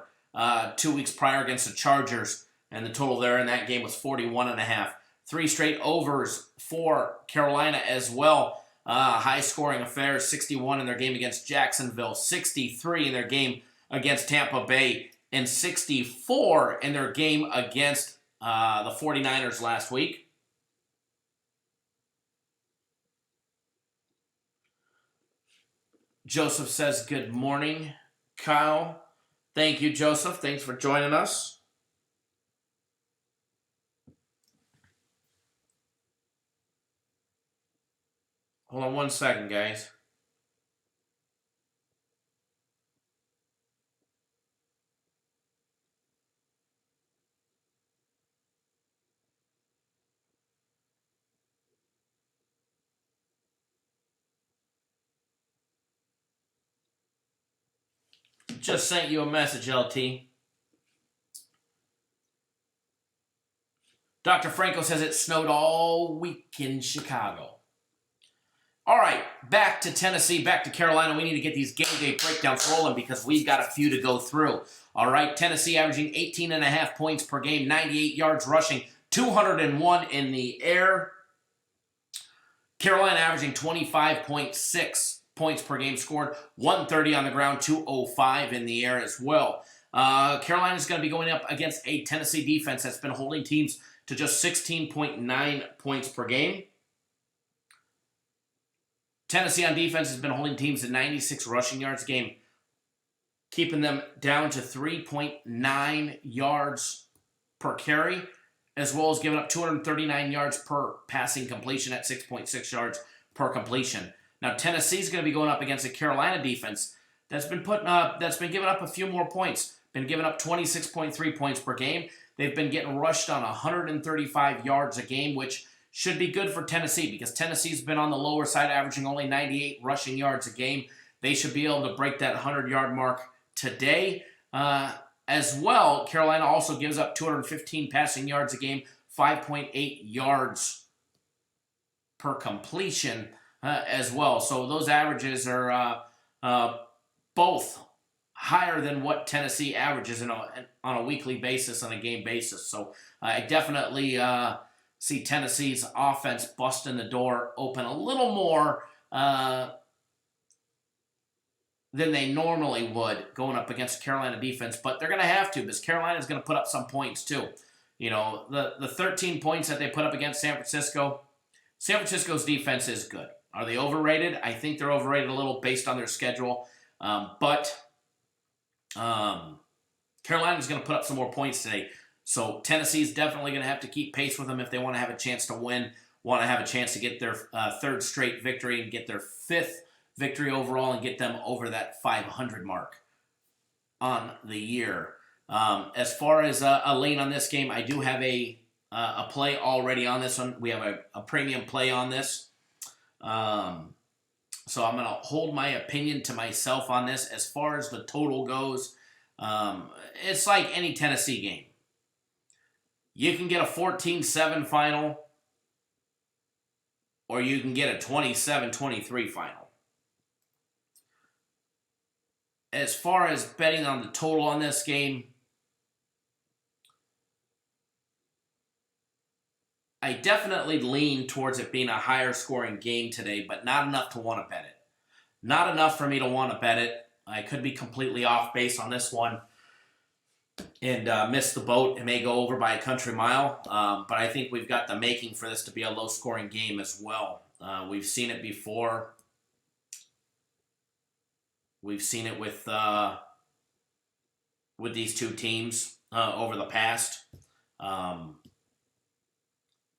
2 weeks prior against the Chargers, and the total there in that game was 41.5. 3 straight overs for Carolina as well. High-scoring affairs, 61 in their game against Jacksonville, 63 in their game against Tampa Bay, and 64 in their game against the 49ers last week. Joseph says, good morning, Kyle. Thank you, Joseph. Thanks for joining us. Hold on 1 second, guys. Just sent you a message, LT. Dr. Franco says it snowed all week in Chicago. All right, back to Tennessee, back to Carolina. We need to get these game day breakdowns rolling because we've got a few to go through. All right, Tennessee averaging 18.5 points per game, 98 yards rushing, 201 in the air. Carolina averaging 25.6 points per game scored, 130 on the ground, 205 in the air as well. Carolina's going to be going up against a Tennessee defense that's been holding teams to just 16.9 points per game. Tennessee on defense has been holding teams to 96 rushing yards a game, keeping them down to 3.9 yards per carry, as well as giving up 239 yards per passing completion at 6.6 yards per completion. Now, Tennessee's going to be going up against a Carolina defense that's been giving up a few more points, been giving up 26.3 points per game. They've been getting rushed on 135 yards a game, which should be good for Tennessee because Tennessee's been on the lower side, averaging only 98 rushing yards a game. They should be able to break that 100-yard mark today. As well, Carolina also gives up 215 passing yards a game, 5.8 yards per completion as well. So those averages are both higher than what Tennessee averages on a weekly basis, on a game basis. So I definitely see Tennessee's offense busting the door open a little more than they normally would going up against Carolina defense, but they're going to have to because Carolina is going to put up some points too. You know, the 13 points that they put up against San Francisco's defense is good. Are they overrated? I think they're overrated a little based on their schedule, but Carolina's going to put up some more points today. So Tennessee's definitely going to have to keep pace with them if they want to have a chance to win, want to have a chance to get their third straight victory and get their fifth victory overall and get them over that 500 mark on the year. As far as a lean on this game, I do have a play already on this one. We have a premium play on this. So I'm going to hold my opinion to myself on this. As far as the total goes, it's like any Tennessee game. You can get a 14-7 final, or you can get a 27-23 final. As far as betting on the total on this game, I definitely lean towards it being a higher scoring game today, but not enough to want to bet it. Not enough for me to want to bet it. I could be completely off base on this one and miss the boat. It may go over by a country mile, but I think we've got the making for this to be a low scoring game as well. We've seen it before. We've seen it with these two teams over the past.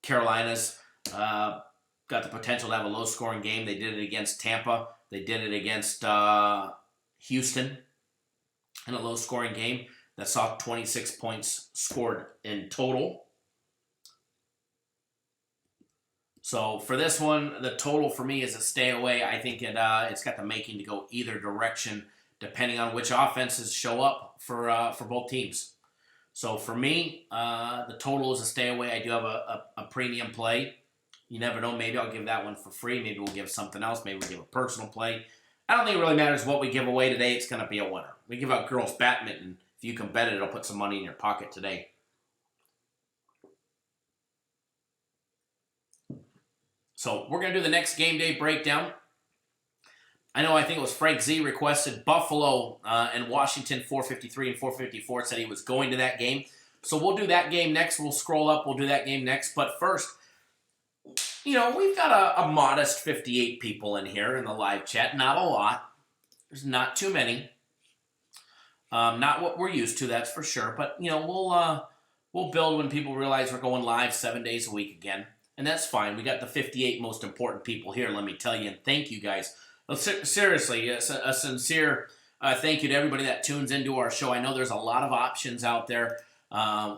Carolina's got the potential to have a low-scoring game. They did it against Tampa. They did it against Houston in a low-scoring game that saw 26 points scored in total. So for this one, the total for me is a stay away. I think it's got the making to go either direction, depending on which offenses show up for both teams. So for me, the total is a stay away. I do have a premium play. You never know. Maybe I'll give that one for free. Maybe we'll give something else. Maybe we'll give a personal play. I don't think it really matters what we give away today. It's going to be a winner. We give out girls badminton. If you can bet it, it'll put some money in your pocket today. So we're going to do the next game day breakdown. I think it was Frank Z requested Buffalo and Washington 453 and 454. Said he was going to that game. So we'll do that game next. We'll scroll up. We'll do that game next. But first, we've got a modest 58 people in here in the live chat. Not a lot. There's not too many. Not what we're used to, that's for sure. But, we'll build when people realize we're going live 7 days a week again. And that's fine. We got the 58 most important people here, let me tell you. And thank you guys. Seriously, a sincere thank you to everybody that tunes into our show. I know there's a lot of options out there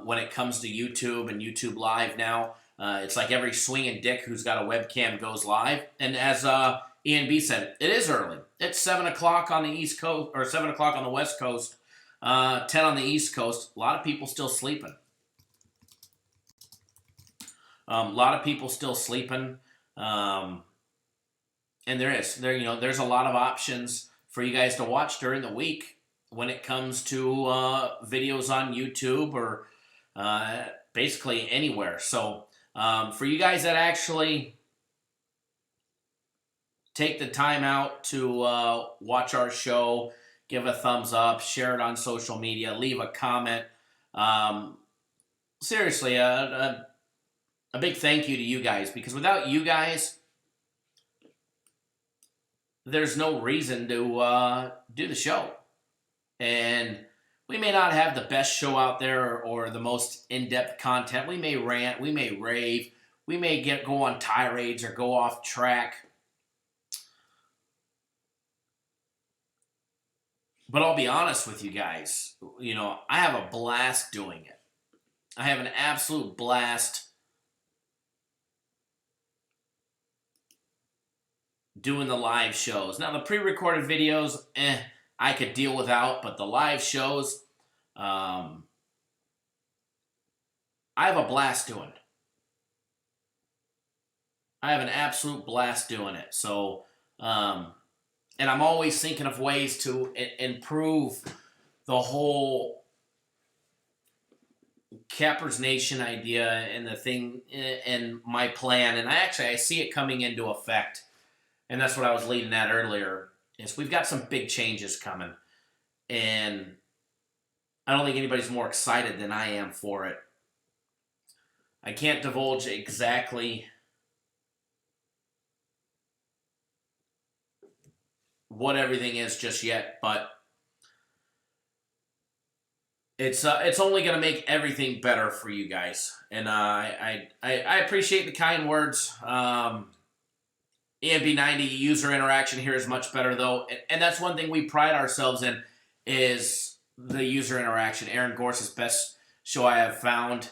when it comes to YouTube and YouTube Live now. It's like every swinging dick who's got a webcam goes live. And as Ian B said, it is early. It's 7 o'clock on the East Coast, or 7 o'clock on the West Coast, 10 on the East Coast. A lot of people still sleeping. And there's a lot of options for you guys to watch during the week when it comes to videos on YouTube or basically anywhere. So for you guys that actually take the time out to watch our show, give a thumbs up, share it on social media, leave a comment. Seriously, a big thank you to you guys, because without you guys, there's no reason to do the show. And we may not have the best show out there or the most in-depth content. We may rant, we may rave, we may go on tirades or go off track. But I'll be honest with you guys, I have a blast doing it. I have an absolute blast doing the live shows. Now, the pre-recorded videos, I could deal without, but the live shows, I have a blast doing it. I have an absolute blast doing it. So, and I'm always thinking of ways to improve the whole Cappers Nation idea and the thing and my plan. And I see it coming into effect. And that's what I was leading at earlier. Is we've got some big changes coming. And I don't think anybody's more excited than I am for it. I can't divulge exactly what everything is just yet, but it's only going to make everything better for you guys. And I appreciate the kind words. EMB90 user interaction here is much better, though. And that's one thing we pride ourselves in is the user interaction. Aaron Gorse's best show I have found.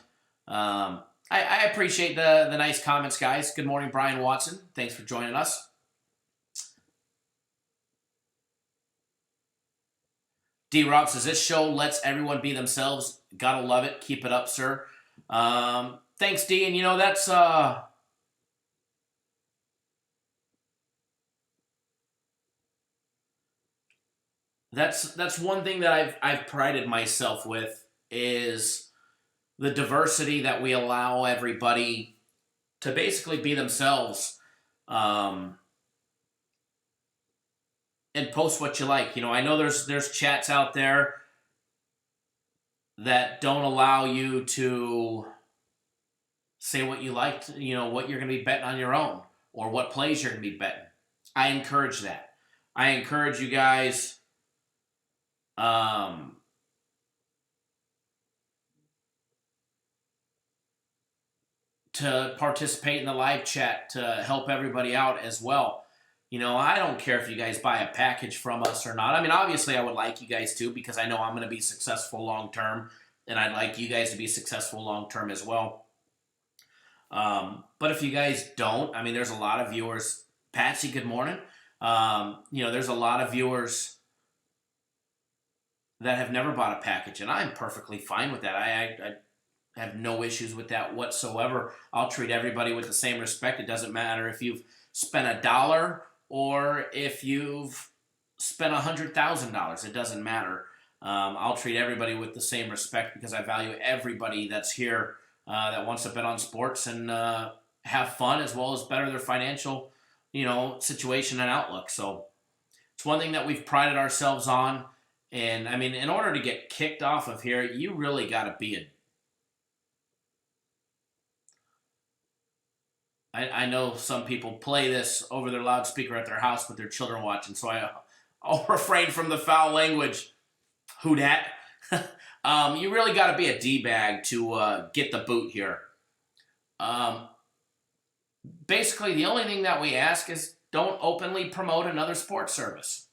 I appreciate the nice comments, guys. Good morning, Brian Watson. Thanks for joining us. D-Rob says, this show lets everyone be themselves. Gotta love it. Keep it up, sir. Thanks, D. And, that's one thing that I've prided myself with is the diversity that we allow everybody to basically be themselves and post what you like. I know there's chats out there that don't allow you to say what you like, what you're going to be betting on your own or what plays you're going to be betting. I encourage that. I encourage you guys to participate in the live chat to help everybody out as well. I don't care if you guys buy a package from us or not. I mean, obviously I would like you guys to because I know I'm going to be successful long term and I'd like you guys to be successful long term as well. But if you guys don't, I mean, there's a lot of viewers. Patsy, good morning. There's a lot of viewers that have never bought a package, and I'm perfectly fine with that. I have no issues with that whatsoever. I'll treat everybody with the same respect. It doesn't matter if you've spent $1 or if you've spent $100,000. It doesn't matter. I'll treat everybody with the same respect because I value everybody that's here that wants to bet on sports and have fun as well as better their financial, situation and outlook. So it's one thing that we've prided ourselves on. And, I mean, in order to get kicked off of here, you really got to be I know some people play this over their loudspeaker at their house with their children watching, so I'll refrain from the foul language. Who dat? You really got to be a D-bag to get the boot here. Basically, the only thing that we ask is don't openly promote another sports service.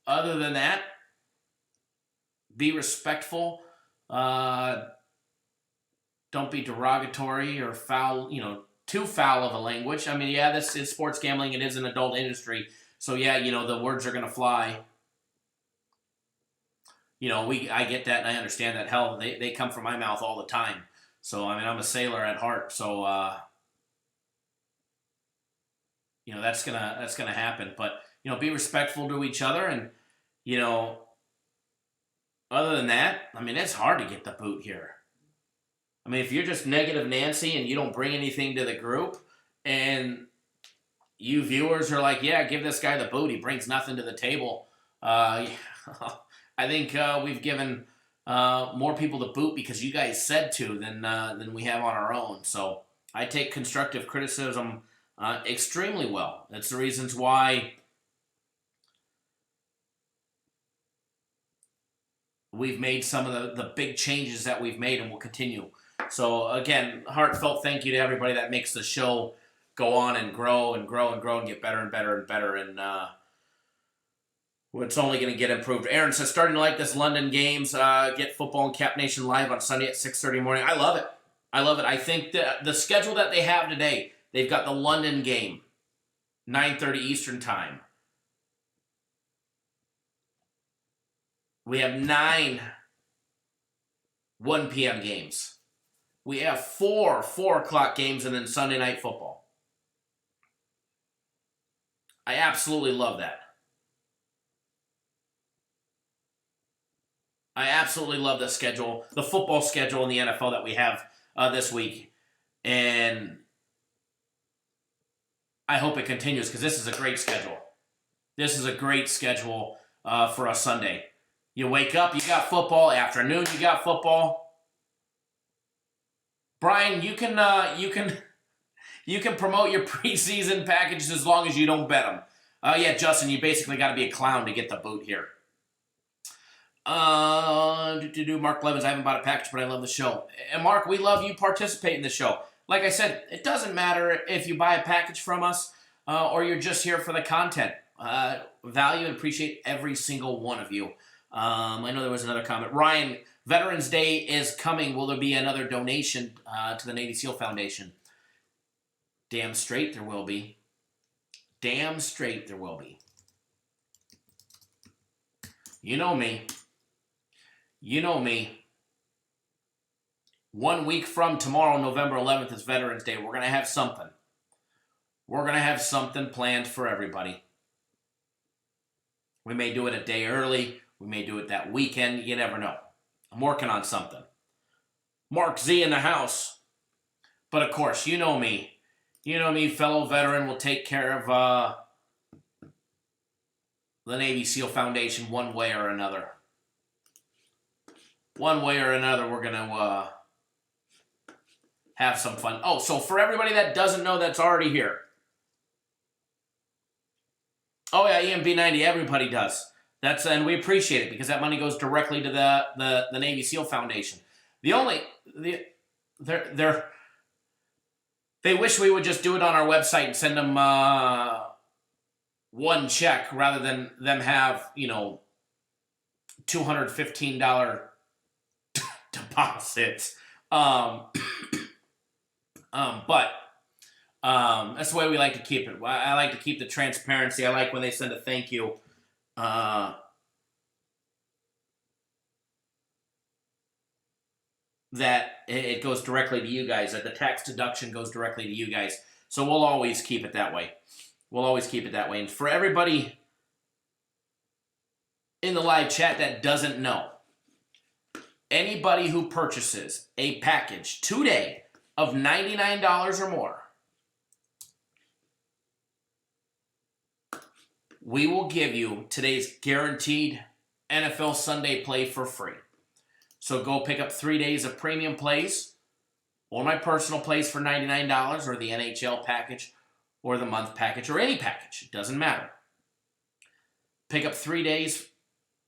Other than that, be respectful. Don't be derogatory or foul, too foul of a language. I mean, yeah, this is sports gambling. It is an adult industry. So, yeah, the words are going to fly. I get that and I understand that. Hell, they come from my mouth all the time. So, I mean, I'm a sailor at heart. So, that's gonna happen. But, be respectful to each other. And, other than that, I mean, it's hard to get the boot here. I mean, if you're just negative Nancy and you don't bring anything to the group and you viewers are like, yeah, give this guy the boot. He brings nothing to the table. I think we've given more people the boot because you guys said to than we have on our own. So I take constructive criticism extremely well. That's the reasons why we've made some of the big changes that we've made and will continue. So, again, heartfelt thank you to everybody that makes the show go on and grow and grow and grow and get better and better and better. And it's only going to get improved. Aaron says, starting to like this London games. Get Football and Cap Nation live on Sunday at 6:30 morning. I love it. I think the schedule that they have today, they've got the London game, 9:30 Eastern time. We have 9 1 p.m. games. We have 4 o'clock games and then Sunday night football. I absolutely love that. I absolutely love the schedule, the football schedule in the NFL that we have this week. And I hope it continues because this is a great schedule. This is a great schedule for a Sunday. You wake up, you got football. Afternoon, you got football. Brian, you can promote your preseason packages as long as you don't bet them. Yeah, Justin, you basically got to be a clown to get the boot here. Mark Blevins, I haven't bought a package, but I love the show. And Mark, we love you participating in the show. Like I said, it doesn't matter if you buy a package from us or you're just here for the content. Value and appreciate every single one of you. I know there was another comment. Ryan, Veterans Day is coming. Will there be another donation to the Navy SEAL Foundation? Damn straight there will be. Damn straight there will be. You know me. You know me. 1 week from tomorrow, November 11th, is Veterans Day. We're going to have something. We're going to have something planned for everybody. We may do it a day early. We may do it that weekend. You never know. I'm working on something. Mark Z in the house. But of course, you know me. You know me, fellow veteran, will take care of the Navy SEAL Foundation one way or another. One way or another, we're going to have some fun. Oh, so for everybody that doesn't know that's already here. Oh, yeah, EMB90, everybody does. And we appreciate it because that money goes directly to the Navy SEAL Foundation. They wish we would just do it on our website and send them one check rather than them have, $215 deposits. But that's the way we like to keep it. I like to keep the transparency. I like when they send a thank you. That it goes directly to you guys, that the tax deduction goes directly to you guys. So we'll always keep it that way. We'll always keep it that way. And for everybody in the live chat that doesn't know, anybody who purchases a package today of $99 or more, we will give you today's guaranteed NFL Sunday play for free. So go pick up 3 days of premium plays or my personal plays for $99 or the NHL package or the month package or any package. It doesn't matter. Pick up 3 days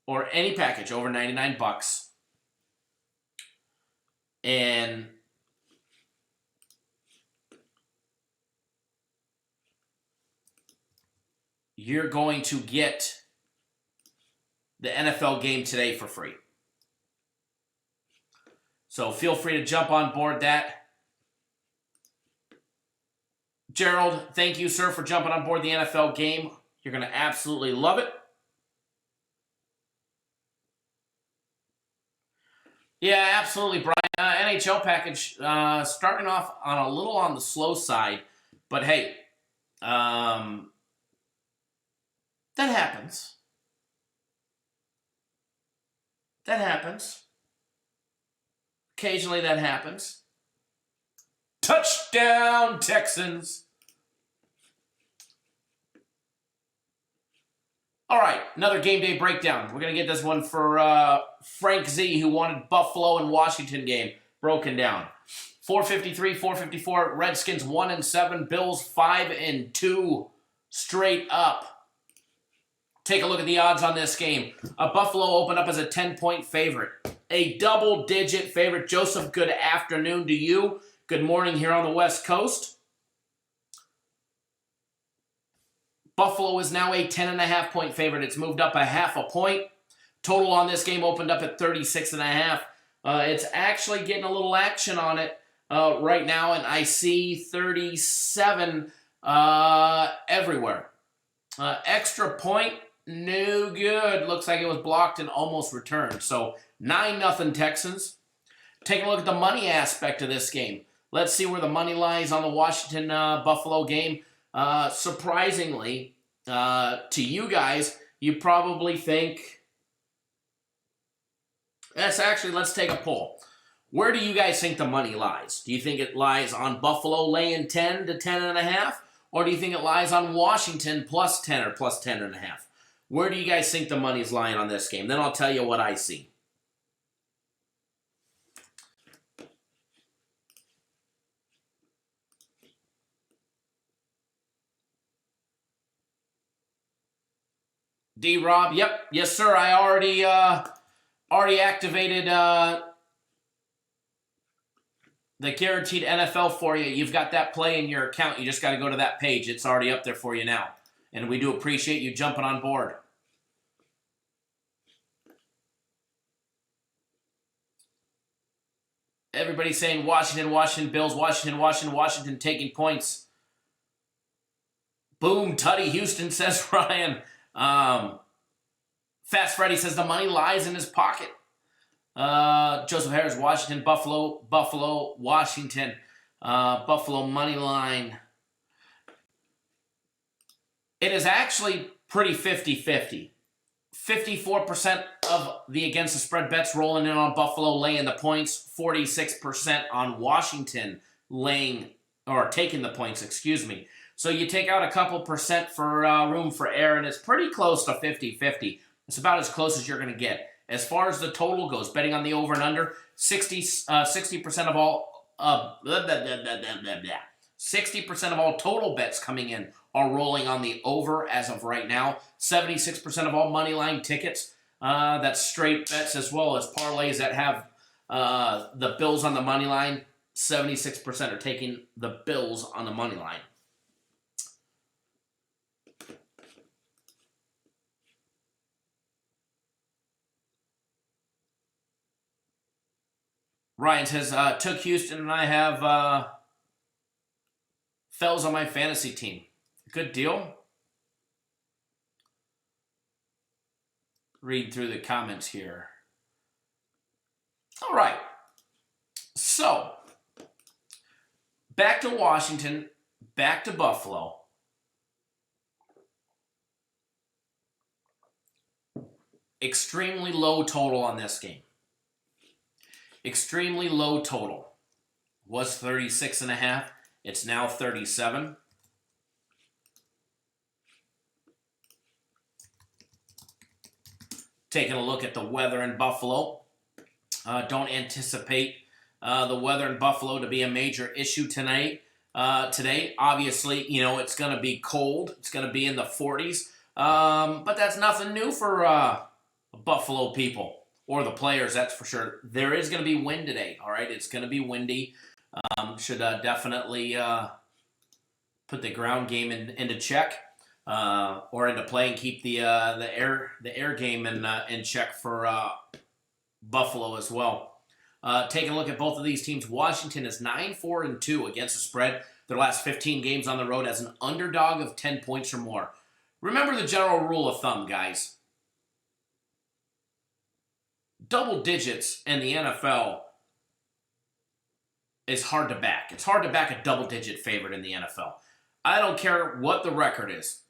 or any package over $99 and you're going to get the NFL game today for free. So feel free to jump on board that. Gerald, thank you, sir, for jumping on board the NFL game. You're going to absolutely love it. Yeah, absolutely, Brian. NHL package starting off on a little on the slow side, but hey, that happens. That happens. Occasionally that happens. Touchdown, Texans. All right, another game day breakdown. We're going to get this one for Frank Z, who wanted Buffalo and Washington game broken down. 453, 454, Redskins 1-7, Bills 5-2, straight up. Take a look at the odds on this game. Buffalo opened up as a 10-point favorite. A double-digit favorite. Joseph, good afternoon to you. Good morning here on the West Coast. Buffalo is now a 10.5-point favorite. It's moved up a half a point. Total on this game opened up at 36.5. It's actually getting a little action on it right now, and I see 37 everywhere. Extra point, no good. Looks like it was blocked and almost returned. So 9-0 Texans. Taking a look at the money aspect of this game. Let's see where the money lies on the Washington-Buffalo game. Surprisingly, to you guys, you probably think... let's take a poll. Where do you guys think the money lies? Do you think it lies on Buffalo laying 10 to 10.5? Or do you think it lies on Washington plus 10 or plus 10.5? Where do you guys think the money's lying on this game? Then I'll tell you what I see. D-Rob, yep, yes sir. I already activated the guaranteed NFL for you. You've got that play in your account. You just got to go to that page. It's already up there for you now. And we do appreciate you jumping on board. Everybody's saying Washington, Washington, Bills, Washington, Washington, Washington taking points. Boom, Tutty, Houston, says Ryan. Fast Freddy says the money lies in his pocket. Joseph Harris, Washington, Buffalo, Washington, Buffalo money line. It is actually pretty 50-50. 54% of the against the spread bets rolling in on Buffalo laying the points. 46% on Washington laying or taking the points, excuse me. So you take out a couple percent for room for error, and it's pretty close to 50-50. It's about as close as you're going to get. As far as the total goes, betting on the over and under, 60% of all 60% of all total bets coming in are rolling on the over as of right now. 76% of all money line tickets, that's straight bets as well as parlays that have the Bills on the money line. 76% are taking the Bills on the money line. Ryan says, took Houston and I have Fells on my fantasy team. Good deal. Read through the comments here. All right. So, back to Washington, back to Buffalo. Extremely low total on this game. Extremely low total. Was 36.5. It's now 37. Taking a look at the weather in Buffalo. Don't anticipate the weather in Buffalo to be a major issue today. Obviously, you know, it's going to be cold. It's going to be in the 40s. But that's nothing new for Buffalo people. Or the players, that's for sure. There is going to be wind today, all right? It's going to be windy. Should definitely put the ground game into check or into play and keep the air game in check for Buffalo as well. Taking a look at both of these teams, Washington is 9-4-2 against the spread. Their last 15 games on the road as an underdog of 10 points or more. Remember the general rule of thumb, guys. Double digits in the NFL is hard to back. It's hard to back a double-digit favorite in the NFL. I don't care what the record is.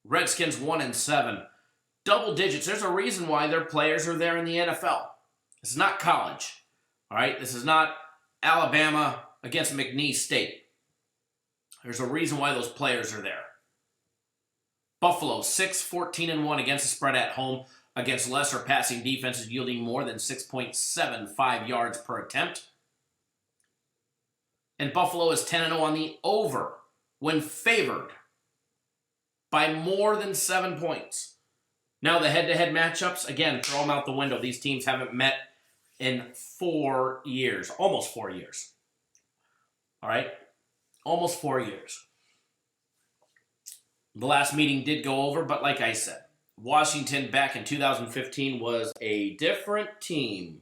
Redskins 1-7. Double digits. There's a reason why their players are there in the NFL. It's not college. All right? This is not Alabama against McNeese State. There's a reason why those players are there. Buffalo 6-14-1 against the spread at home against lesser passing defenses yielding more than 6.75 yards per attempt. And Buffalo is 10-0 on the over when favored by more than 7 points. Now the head-to-head matchups, again, throw them out the window. These teams haven't met in 4 years, almost 4 years. All right? Almost 4 years. The last meeting did go over, but like I said, Washington back in 2015 was a different team.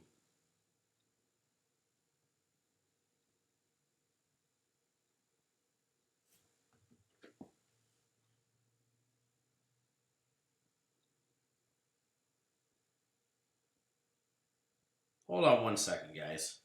Hold on 1 second, guys.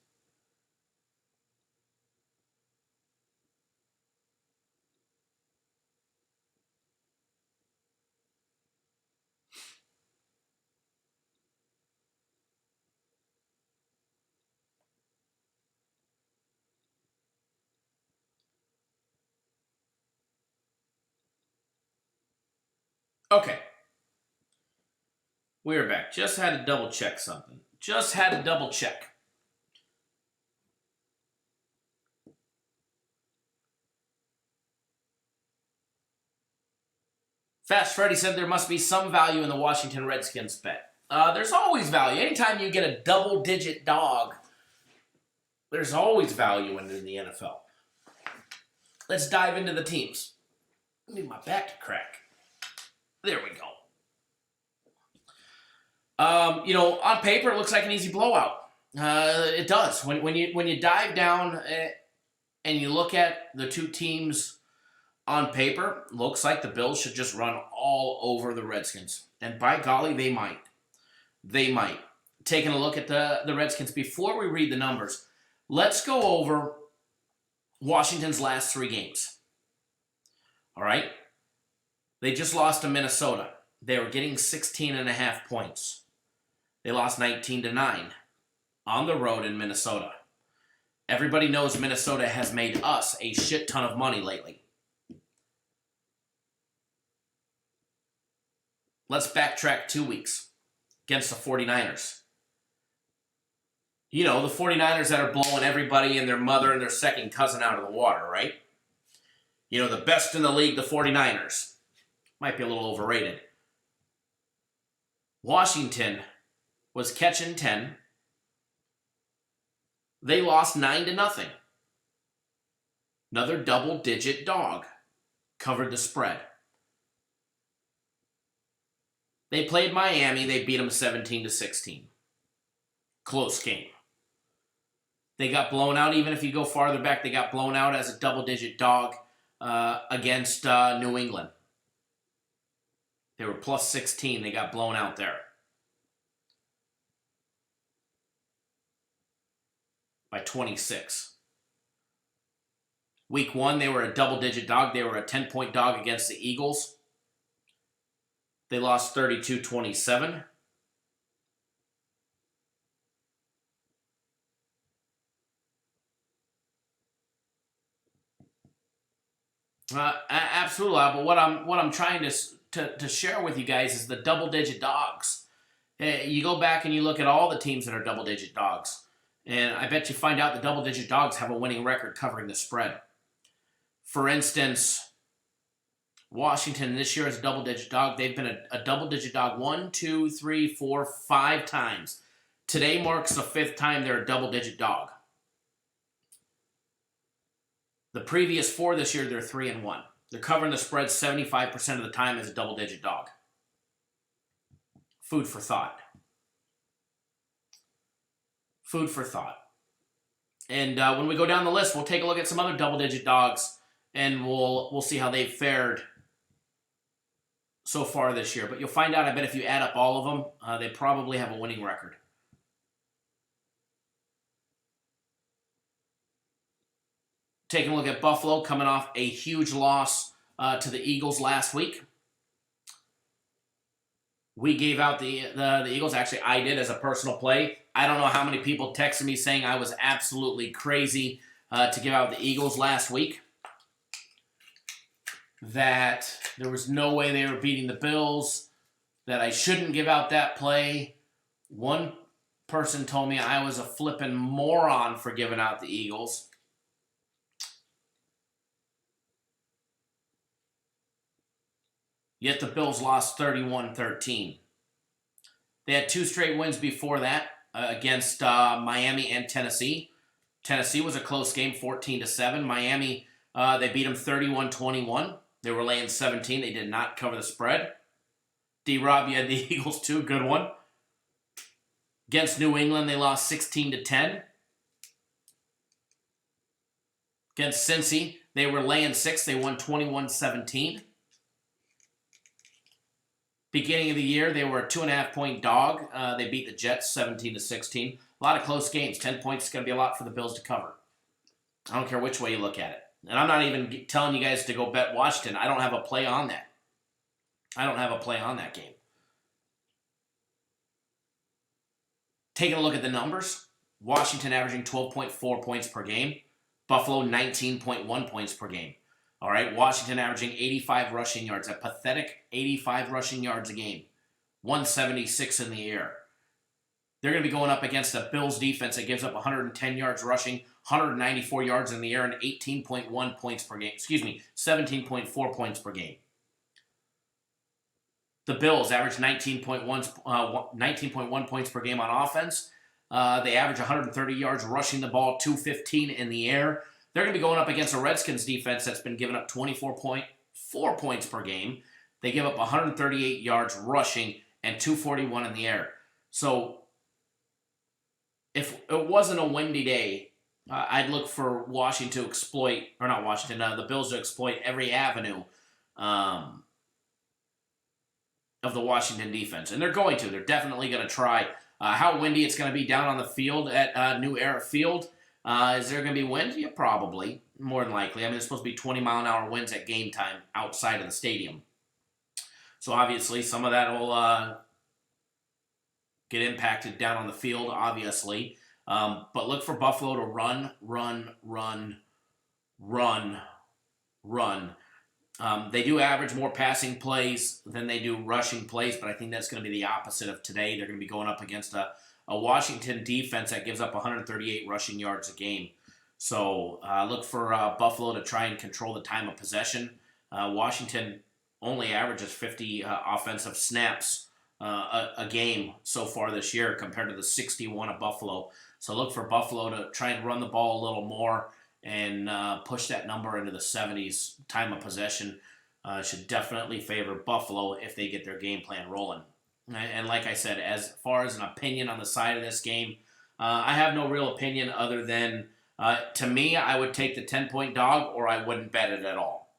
Okay. We're back. Just had to double check something. Just had to double check. Fast Freddy said there must be some value in the Washington Redskins bet. There's always value. Anytime you get a double-digit dog, there's always value in the NFL. Let's dive into the teams. I need my back to crack. There we go. On paper, it looks like an easy blowout. It does. When you dive down and you look at the two teams on paper, looks like the Bills should just run all over the Redskins. And by golly, they might. They might. Taking a look at the Redskins, before we read the numbers, let's go over Washington's last 3 games. All right? They just lost to Minnesota. They were getting 16.5 points. They lost 19-9 on the road in Minnesota. Everybody knows Minnesota has made us a shit ton of money lately. Let's backtrack 2 weeks against the 49ers. You know, the 49ers that are blowing everybody and their mother and their second cousin out of the water, right? You know, the best in the league, the 49ers. Might be a little overrated. Washington was catching 10. They lost 9-0. Another double-digit dog covered the spread. They played Miami. They beat them 17-16. Close game. They got blown out. Even if you go farther back, they got blown out as a double-digit dog against New England. They were plus 16. They got blown out there. By 26. Week 1, they were a double-digit dog. They were a 10-point dog against the Eagles. They lost 32-27. Absolutely, but what I'm trying to share with you guys is the double-digit dogs. You go back and you look at all the teams that are double-digit dogs, and I bet you find out the double-digit dogs have a winning record covering the spread. For instance, Washington this year is a double-digit dog. They've been a double-digit dog 1, 2, 3, 4, 5 times. Today marks the 5th time they're a double-digit dog. The previous 4 this year, they're 3-1. They're covering the spread 75% of the time as a double-digit dog. Food for thought. Food for thought. And when we go down the list, we'll take a look at some other double-digit dogs, and we'll see how they've fared so far this year. But you'll find out, I bet if you add up all of them, they probably have a winning record. Taking a look at Buffalo, coming off a huge loss to the Eagles last week. We gave out the Eagles. Actually, I did as a personal play. I don't know how many people texted me saying I was absolutely crazy to give out the Eagles last week. That there was no way they were beating the Bills. That I shouldn't give out that play. One person told me I was a flippin' moron for giving out the Eagles. Yet the Bills lost 31-13. They had 2 straight wins before that against Miami and Tennessee. Tennessee was a close game, 14-7. Miami, they beat them 31-21. They were laying 17. They did not cover the spread. D-Rob, you had the Eagles too. Good one. Against New England, they lost 16-10. Against Cincy, they were laying 6. They won 21-17. Beginning of the year, they were a 2.5-point dog. They beat the Jets 17-16. lot of close games. 10 points is going to be a lot for the Bills to cover. I don't care which way you look at it. And I'm not even telling you guys to go bet Washington. I don't have a play on that. I don't have a play on that game. Taking a look at the numbers, Washington averaging 12.4 points per game. Buffalo 19.1 points per game. All right, Washington averaging 85 rushing yards, a pathetic 85 rushing yards a game. 176 in the air. They're going to be going up against a Bills defense that gives up 110 yards rushing, 194 yards in the air, and 18.1 points per game. 17.4 points per game. The Bills average 19.1 points per game on offense. They average 130 yards rushing the ball, 215 in the air. They're going to be going up against a Redskins defense that's been giving up 24.4 points per game. They give up 138 yards rushing and 241 in the air. So if it wasn't a windy day, I'd look for Washington to exploit, or not Washington, the Bills to exploit every avenue of the Washington defense. And they're going to. They're definitely going to try. How windy it's going to be down on the field at New Era Field. Is there going to be wind? Yeah, probably. More than likely. I mean, there's supposed to be 20-mile-an-hour winds at game time outside of the stadium. So obviously some of that will get impacted down on the field, obviously. But look for Buffalo to run. They do average more passing plays than they do rushing plays, but I think that's going to be the opposite of today. They're going to be going up against a Washington defense that gives up 138 rushing yards a game. So look for Buffalo to try and control the time of possession. Washington only averages 50 offensive snaps a game so far this year compared to the 61 of Buffalo. So look for Buffalo to try and run the ball a little more and push that number into the 70s. Time of possession should definitely favor Buffalo if they get their game plan rolling. And like I said, as far as an opinion on the side of this game, I have no real opinion other than, to me, I would take the 10-point dog or I wouldn't bet it at all.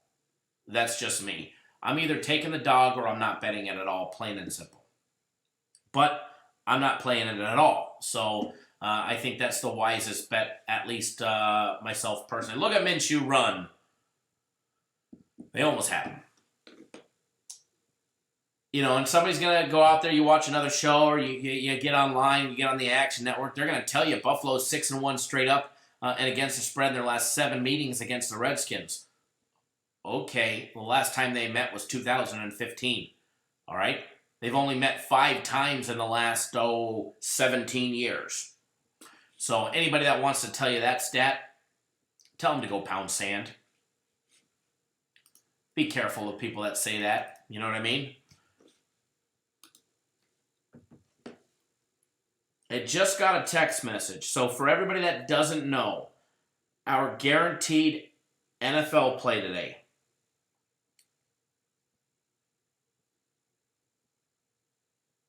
That's just me. I'm either taking the dog or I'm not betting it at all, plain and simple. But I'm not playing it at all. So I think that's the wisest bet, at least myself personally. Look at Minshew run. They almost have him. You know, and somebody's going to go out there, you watch another show, or you get online, you get on the Action Network, they're going to tell you Buffalo's 6-1 straight up and against the spread in their last 7 meetings against the Redskins. Okay, the last time they met was 2015. All right? They've only met 5 times in the last, 17 years. So anybody that wants to tell you that stat, tell them to go pound sand. Be careful of people that say that. You know what I mean? I just got a text message. So for everybody that doesn't know, our guaranteed NFL play today.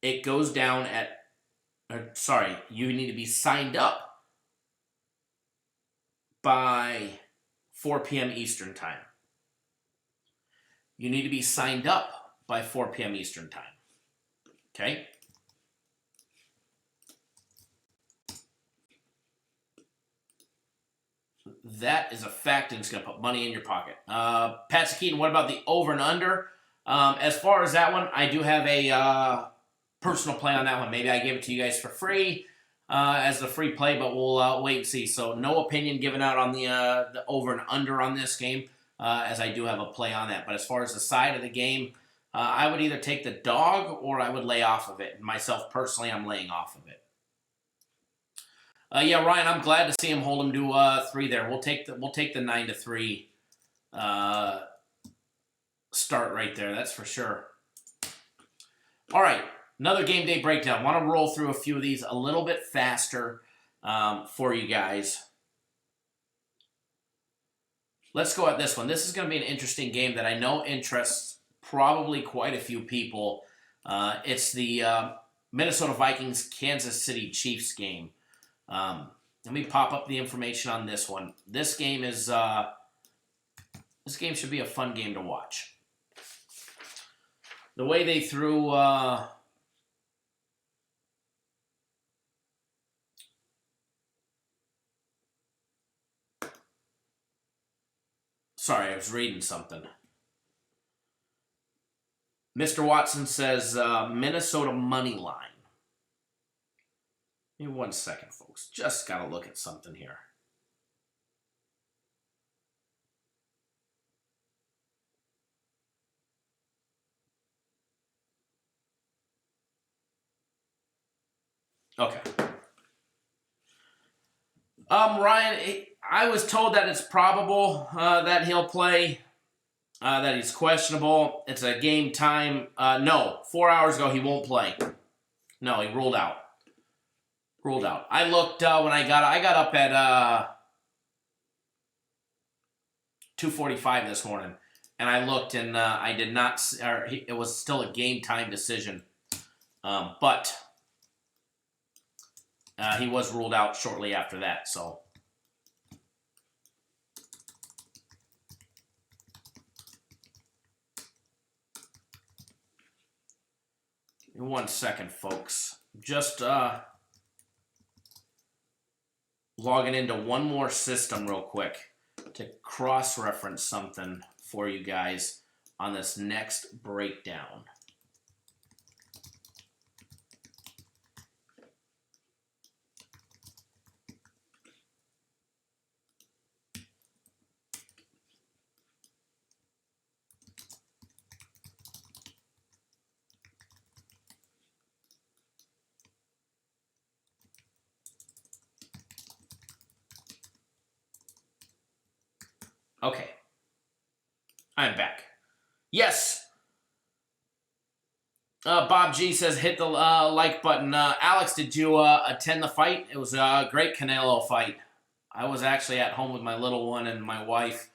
It goes down at, you need to be signed up by 4 p.m. Eastern Time. You need to be signed up by 4 p.m. Eastern Time. Okay? That is a fact, and it's going to put money in your pocket. Pat Keaton, what about the over and under? As far as that one, I do have a personal play on that one. Maybe I give it to you guys for free as a free play, but we'll wait and see. So no opinion given out on the over and under on this game, as I do have a play on that. But as far as the side of the game, I would either take the dog or I would lay off of it. Myself, personally, I'm laying off of it. Yeah, Ryan, I'm glad to see him hold him to 3 there. We'll take the 9-3 start right there. That's for sure. All right, another game day breakdown. Want to roll through a few of these a little bit faster for you guys. Let's go at this one. This is going to be an interesting game that I know interests probably quite a few people. It's the Minnesota Vikings Kansas City Chiefs game. Let me pop up the information on this one. This game should be a fun game to watch. The way they threw Sorry, I was reading something. Mr. Watson says Minnesota money line. Give me 1 second, folks. Just got to look at something here. Okay. Ryan, I was told that it's probable that he'll play, that he's questionable. It's a game time. No, 4 hours ago he won't play. No, he ruled out. Ruled out. I looked when I got up at 2:45 this morning, and I looked and I did not. It was still a game time decision, but he was ruled out shortly after that. So. Give me 1 second, folks. Just logging into one more system real quick to cross-reference something for you guys on this next breakdown. Okay. I'm back. Yes. Bob G says hit the like button. Alex, did you attend the fight? It was a great Canelo fight. I was actually at home with my little one and my wife.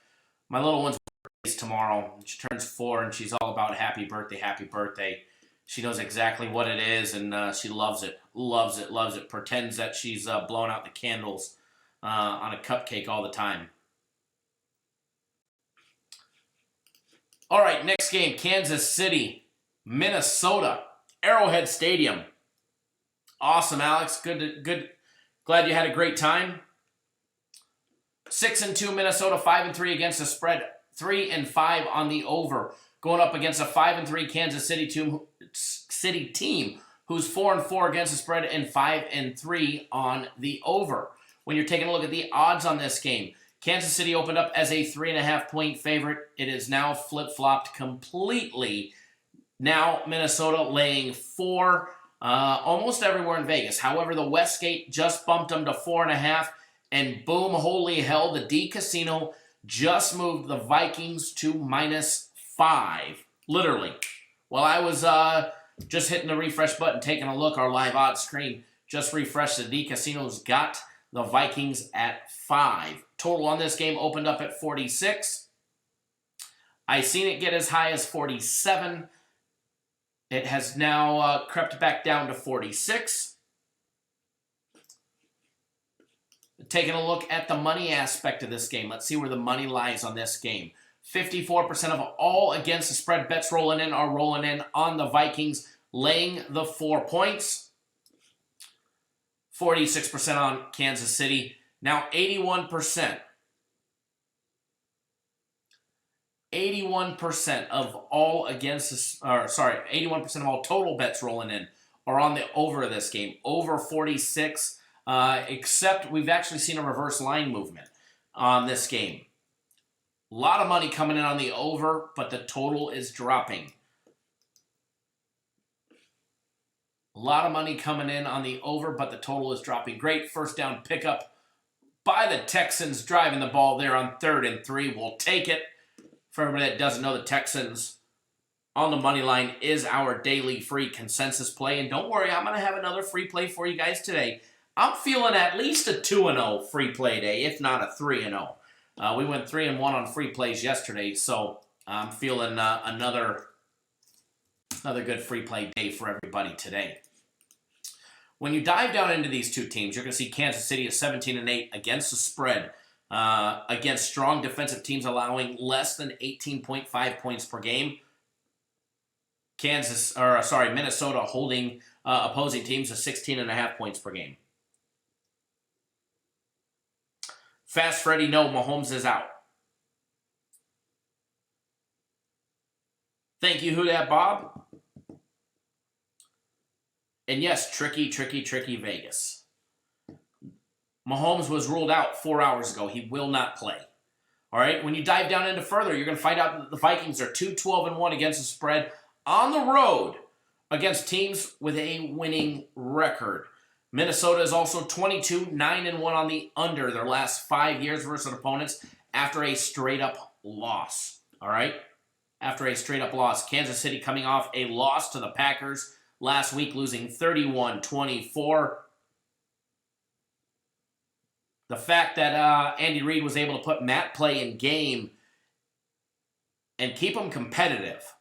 My little one's birthday is tomorrow. She turns 4 and she's all about happy birthday, happy birthday. She knows exactly what it is and she loves it. Loves it, loves it. Pretends that she's blowing out the candles on a cupcake all the time. All right, next game, Kansas City, Minnesota, Arrowhead Stadium. Awesome, Alex. Good. Glad you had a great time. 6-2 Minnesota, 5-3 against the spread, 3-5 on the over. Going up against a 5-3 Kansas City team who's 4-4 against the spread and 5-3 on the over. When you're taking a look at the odds on this game, Kansas City opened up as a 3.5-point favorite. It is now flip-flopped completely. Now Minnesota laying 4 almost everywhere in Vegas. However, the Westgate just bumped them to 4.5. And boom, holy hell, the D Casino just moved the Vikings to -5. Literally. While I was just hitting the refresh button, taking a look, our live odds screen just refreshed. The D Casino's got the Vikings at 5. Total on this game opened up at 46. I seen it get as high as 47. It has now crept back down to 46. Taking a look at the money aspect of this game. Let's see where the money lies on this game. 54% of all against the spread bets rolling in are rolling in on the Vikings, laying the 4 points. 46% on Kansas City. Now 81%. 81% of all 81% of all total bets rolling in are on the over of this game. Over 46, except we've actually seen a reverse line movement on this game. A lot of money coming in on the over, but the total is dropping. A lot of money coming in on the over, but the total is dropping. Great first down pickup by the Texans, driving the ball there on 3rd and 3. We'll take it. For everybody that doesn't know, the Texans on the money line is our daily free consensus play. And don't worry, I'm going to have another free play for you guys today. I'm feeling at least a 2-0 free play day, if not a 3-0. We went 3-1 on free plays yesterday, so I'm feeling another good free play day for everybody today. When you dive down into these two teams, you're going to see Kansas City at 17-8 against the spread, against strong defensive teams allowing less than 18.5 points per game. Minnesota holding opposing teams to 16.5 points per game. Fast Freddy, no, Mahomes is out. Thank you, Who Dat Bob. And yes, tricky Vegas. Mahomes was ruled out 4 hours ago. He will not play. All right, when you dive down into further, you're going to find out that the Vikings are 2-12-1 against the spread on the road against teams with a winning record. Minnesota is also 22-9-1 on the under their last 5 years versus opponents after a straight-up loss. All right? After a straight-up loss. Kansas City coming off a loss to the Packers last week, losing 31-24. The fact that Andy Reid was able to put Matt Play in game and keep them competitive.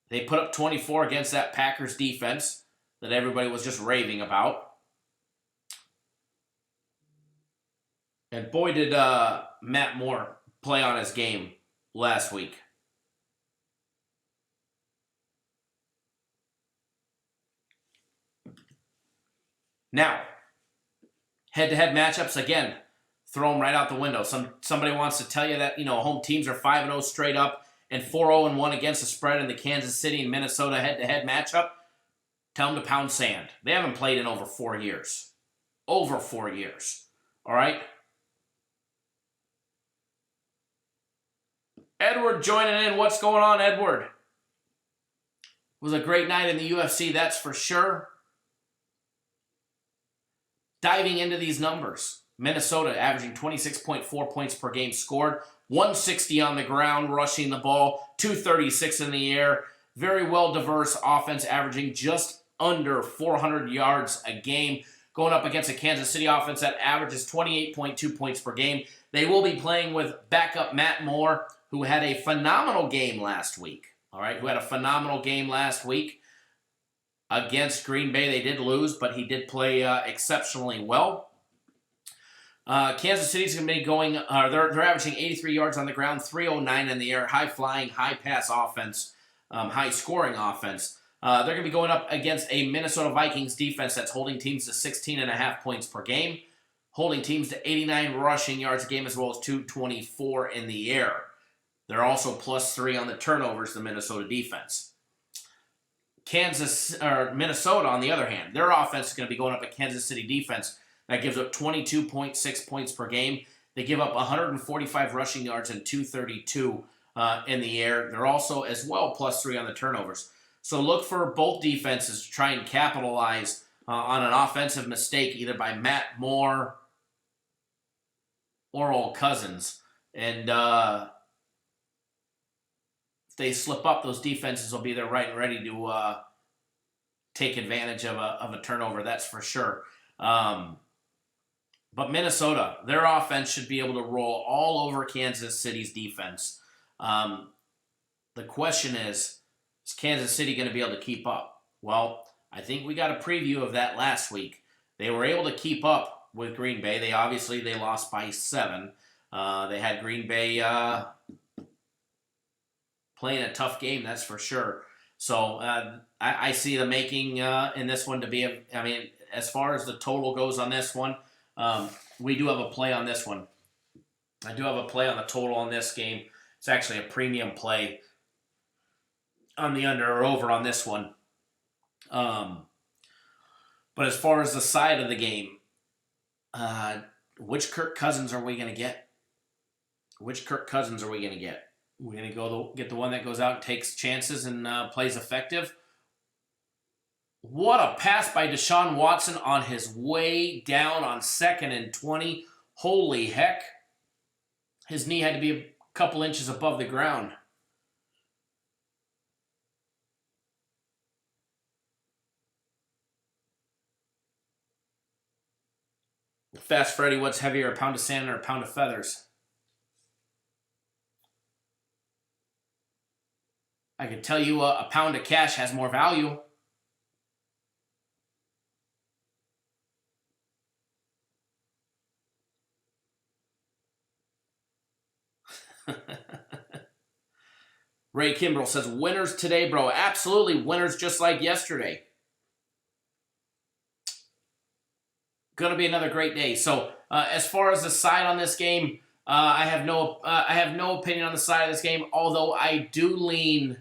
They put up 24 against that Packers defense that everybody was just raving about. And boy, did Matt Moore play on his game last week. Now, head-to-head matchups, again, throw them right out the window. Somebody wants to tell you that, home teams are 5-0 straight up and 4-0-1 against the spread in the Kansas City and Minnesota head-to-head matchup. Tell them to pound sand. They haven't played in over 4 years. Over 4 years. All right? Edward joining in. What's going on, Edward? It was a great night in the UFC, that's for sure. Diving into these numbers. Minnesota averaging 26.4 points per game scored. 160 on the ground, rushing the ball. 236 in the air. Very well diverse offense, averaging just under 400 yards a game. Going up against a Kansas City offense that averages 28.2 points per game. They will be playing with backup Matt Moore, who had a phenomenal game last week. All right, who had a phenomenal game last week against Green Bay. They did lose, but he did play exceptionally well. Kansas City's going to be going, they're averaging 83 yards on the ground, 309 in the air, high-flying, high-pass offense, high-scoring offense. They're going to be going up against a Minnesota Vikings defense that's holding teams to 16.5 points per game, holding teams to 89 rushing yards a game, as well as 224 in the air. They're also +3 on the turnovers, the Minnesota defense. Minnesota, on the other hand, their offense is going to be going up a Kansas City defense that gives up 22.6 points per game. They give up 145 rushing yards and 232 in the air. They're also, as well, +3 on the turnovers. So look for both defenses to try and capitalize on an offensive mistake, either by Matt Moore or Old Cousins. And if they slip up, those defenses will be there right and ready to take advantage of a turnover, that's for sure. But Minnesota, their offense should be able to roll all over Kansas City's defense. The question is Kansas City going to be able to keep up? Well, I think we got a preview of that last week. They were able to keep up with Green Bay. They lost by 7. They had Green Bay playing a tough game, that's for sure. So I see the making in this one to be, as far as the total goes on this one, we do have a play on this one. I do have a play on the total on this game. It's actually a premium play on the under or over on this one. But as far as the side of the game, which Kirk Cousins are we going to get? Which Kirk Cousins are we going to get? We're going to get the one that goes out and takes chances and plays effective. What a pass by Deshaun Watson on his way down on 2nd and 20. Holy heck. His knee had to be a couple inches above the ground. Fast Freddy, what's heavier, a pound of sand or a pound of feathers? I can tell you a pound of cash has more value. Ray Kimbrell says, winners today, bro. Absolutely, winners just like yesterday. Going to be another great day. So, as far as the side on this game, I have no opinion on the side of this game, although I do lean.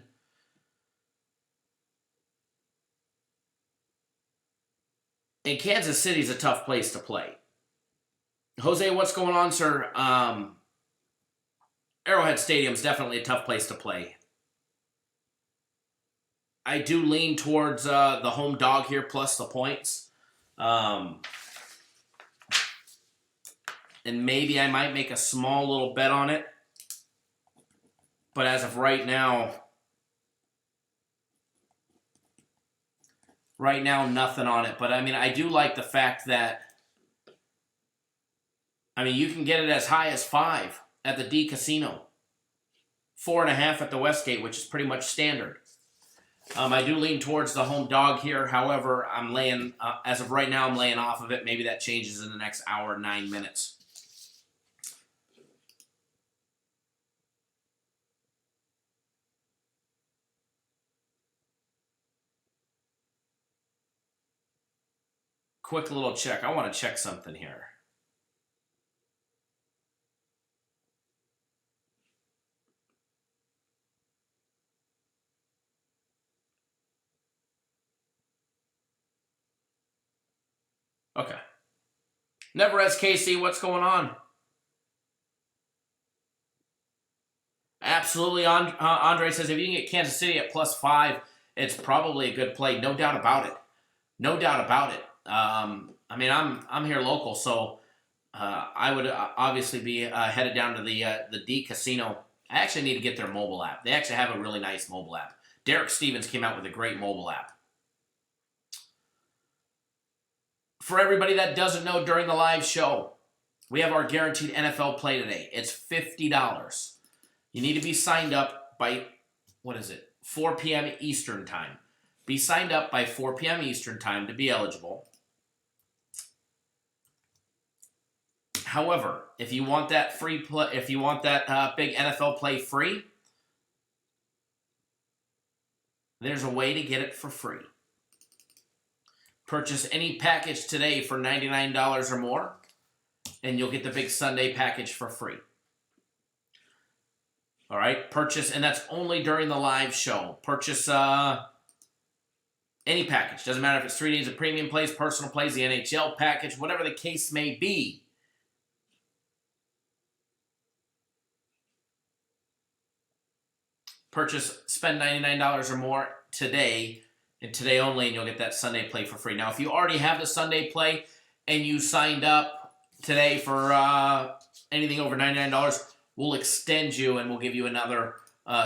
And Kansas City is a tough place to play. Jose, what's going on, sir? Arrowhead Stadium is definitely a tough place to play. I do lean towards the home dog here plus the points. And maybe I might make a small little bet on it. But as of right now, nothing on it. But I mean, I do like the fact that, I mean, you can get it as high as 5 at the D Casino. 4.5 at the Westgate, which is pretty much standard. I do lean towards the home dog here. However, I'm laying, as of right now, I'm laying off of it. Maybe that changes in the next hour, 9 minutes. Quick little check. I want to check something here. Okay. Neverez KC, what's going on? Absolutely. Andre says if you can get Kansas City at +5, it's probably a good play. No doubt about it. No doubt about it. I mean, I'm here local, so I would obviously be headed down to the D Casino. I actually need to get their mobile app. They actually have a really nice mobile app. Derek Stevens came out with a great mobile app. For everybody that doesn't know, during the live show, we have our guaranteed NFL play today. It's $50. You need to be signed up by, 4 p.m. Eastern time. Be signed up by 4 p.m. Eastern time to be eligible. However, if you want that free play, if you want that big NFL play free, there's a way to get it for free. Purchase any package today for $99 or more, and you'll get the big Sunday package for free. All right, purchase, and that's only during the live show. Purchase any package. Doesn't matter if it's 3 days of premium plays, personal plays, the NHL package, whatever the case may be. Purchase, spend $99 or more today, and today only, and you'll get that Sunday play for free. Now, if you already have the Sunday play and you signed up today for anything over $99, we'll extend you and we'll give you another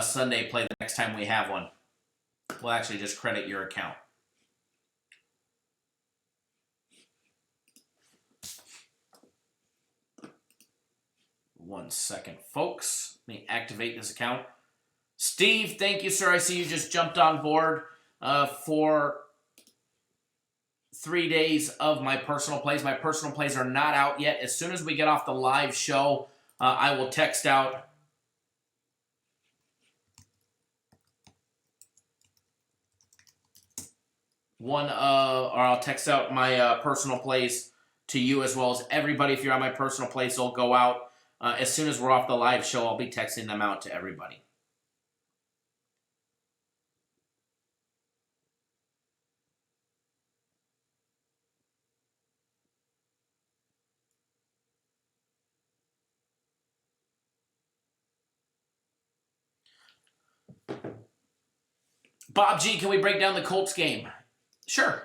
Sunday play the next time we have one. We'll actually just credit your account. One second, folks. Let me activate this account. Steve, thank you, sir. I see you just jumped on board for 3 days of my personal plays. My personal plays are not out yet. As soon as we get off the live show, I will text out or I'll text out my personal plays to you as well as everybody. If you're on my personal plays, they'll go out. As soon as we're off the live show, I'll be texting them out to everybody. Bob G, can we break down the Colts game? Sure.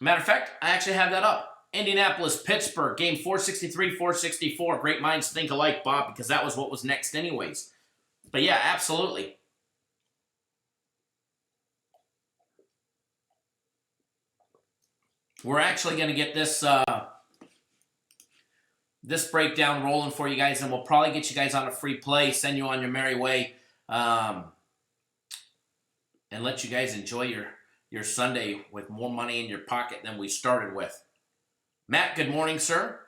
Matter of fact, I actually have that up. Indianapolis, Pittsburgh, game 463, 464. Great minds think alike, Bob, because that was what was next anyways. But yeah, absolutely. We're actually going to get this this breakdown rolling for you guys, and we'll probably get you guys on a free play, send you on your merry way, and let you guys enjoy your Sunday with more money in your pocket than we started with. Matt, good morning, sir.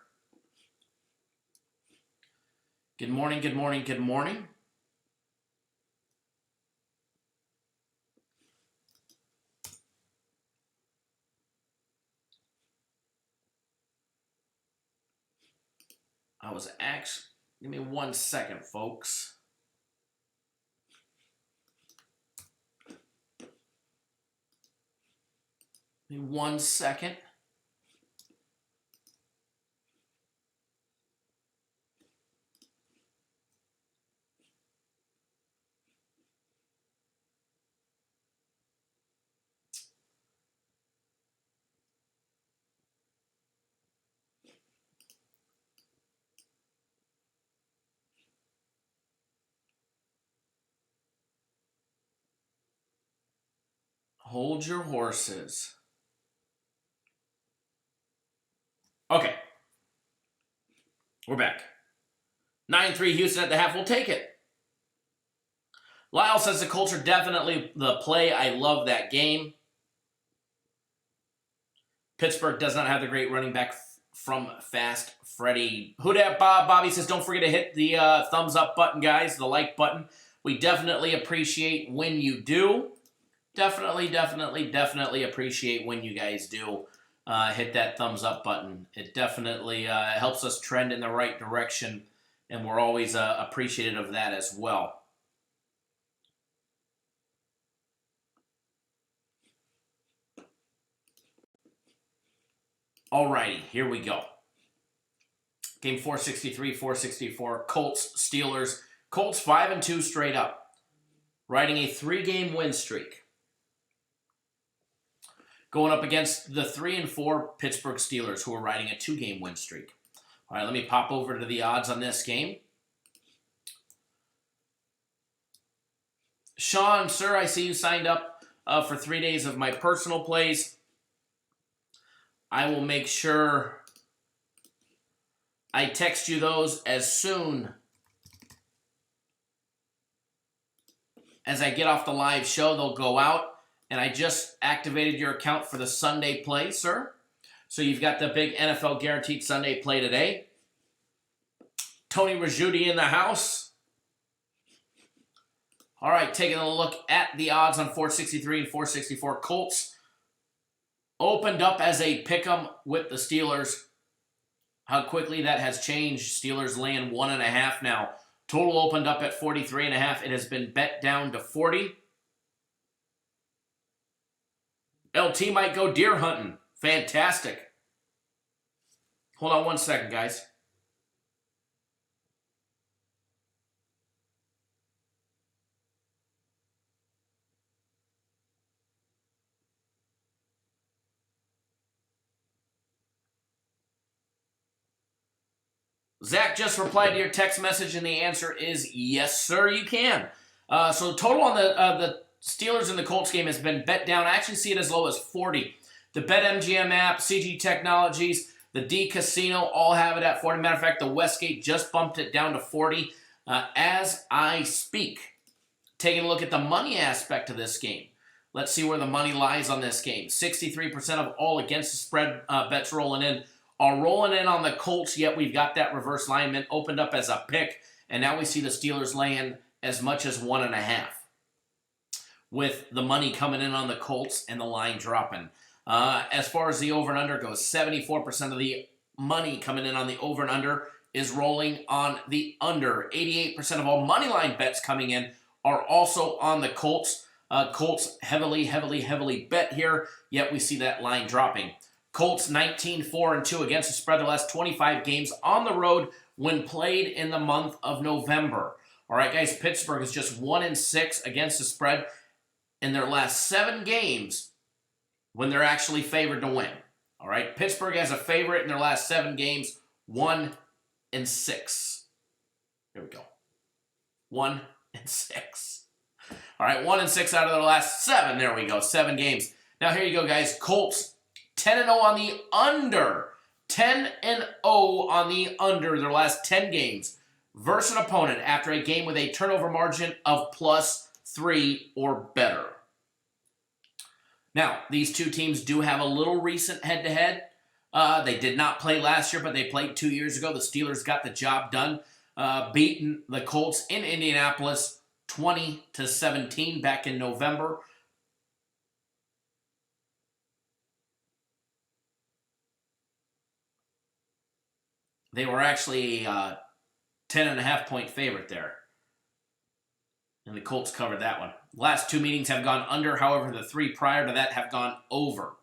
Good morning, good morning, good morning. Give me 1 second, folks. Give me 1 second. Hold your horses. Okay. We're back. 9-3 Houston at the half. We'll take it. Lyle says the Colts are definitely the play. I love that game. Pittsburgh does not have the great running back from Fast Freddy. Who dat Bob? Bobby says, don't forget to hit the thumbs up button, guys, the like button. We definitely appreciate when you do. Definitely appreciate when you guys do hit that thumbs up button. It definitely helps us trend in the right direction, and we're always appreciative of that as well. Alrighty, here we go. Game 463, 464, Colts, Steelers. Colts 5-2 straight up. Riding a 3-game win streak. Going up against the 3-4 Pittsburgh Steelers, who are riding a 2-game win streak. All right, let me pop over to the odds on this game. Sean, sir, I see you signed up for 3 days of my personal plays. I will make sure I text you those as soon as I get off the live show. They'll go out. And I just activated your account for the Sunday play, sir. So you've got the big NFL Guaranteed Sunday play today. Tony Rajudi in the house. All right, taking a look at the odds on 463 and 464. Colts opened up as a pick'em with the Steelers. How quickly that has changed. Steelers laying 1.5 now. Total opened up at 43.5. It has been bet down to 40. LT might go deer hunting. Fantastic. Hold on 1 second, guys. Zach just replied to your text message, and the answer is yes, sir, you can. So total on the Steelers and the Colts game has been bet down. I actually see it as low as 40. The BetMGM app, CG Technologies, the D Casino all have it at 40. Matter of fact, the Westgate just bumped it down to 40 as I speak. Taking a look at the money aspect of this game. Let's see where the money lies on this game. 63% of all against the spread bets rolling in are rolling in on the Colts, yet we've got that reverse lineman opened up as a pick, and now we see the Steelers laying as much as 1.5. With the money coming in on the Colts and the line dropping. As far as the over and under goes, 74% of the money coming in on the over and under is rolling on the under. 88% of all money line bets coming in are also on the Colts. Colts heavily bet here, yet we see that line dropping. Colts 19-4-2 against the spread the last 25 games on the road when played in the month of November. All right, guys, Pittsburgh is just 1-6 against the spread in their last 7 games when they're actually favored to win. All right, Pittsburgh as a favorite in their last 7 games, 1-6. Here we go. 1-6. All right, 1-6 out of their last 7. There we go, 7 games. Now here you go, guys. Colts 10-0 on the under. 10-0 on the under their last 10 games versus an opponent after a game with a turnover margin of +3 or better. Now, these two teams do have a little recent head-to-head. They did not play last year, but they played 2 years ago. The Steelers got the job done, beating the Colts in Indianapolis 20-17 back in November. They were actually 10.5-point favorite there. And the Colts covered that one. Last 2 meetings have gone under. However, the 3 prior to that have gone over.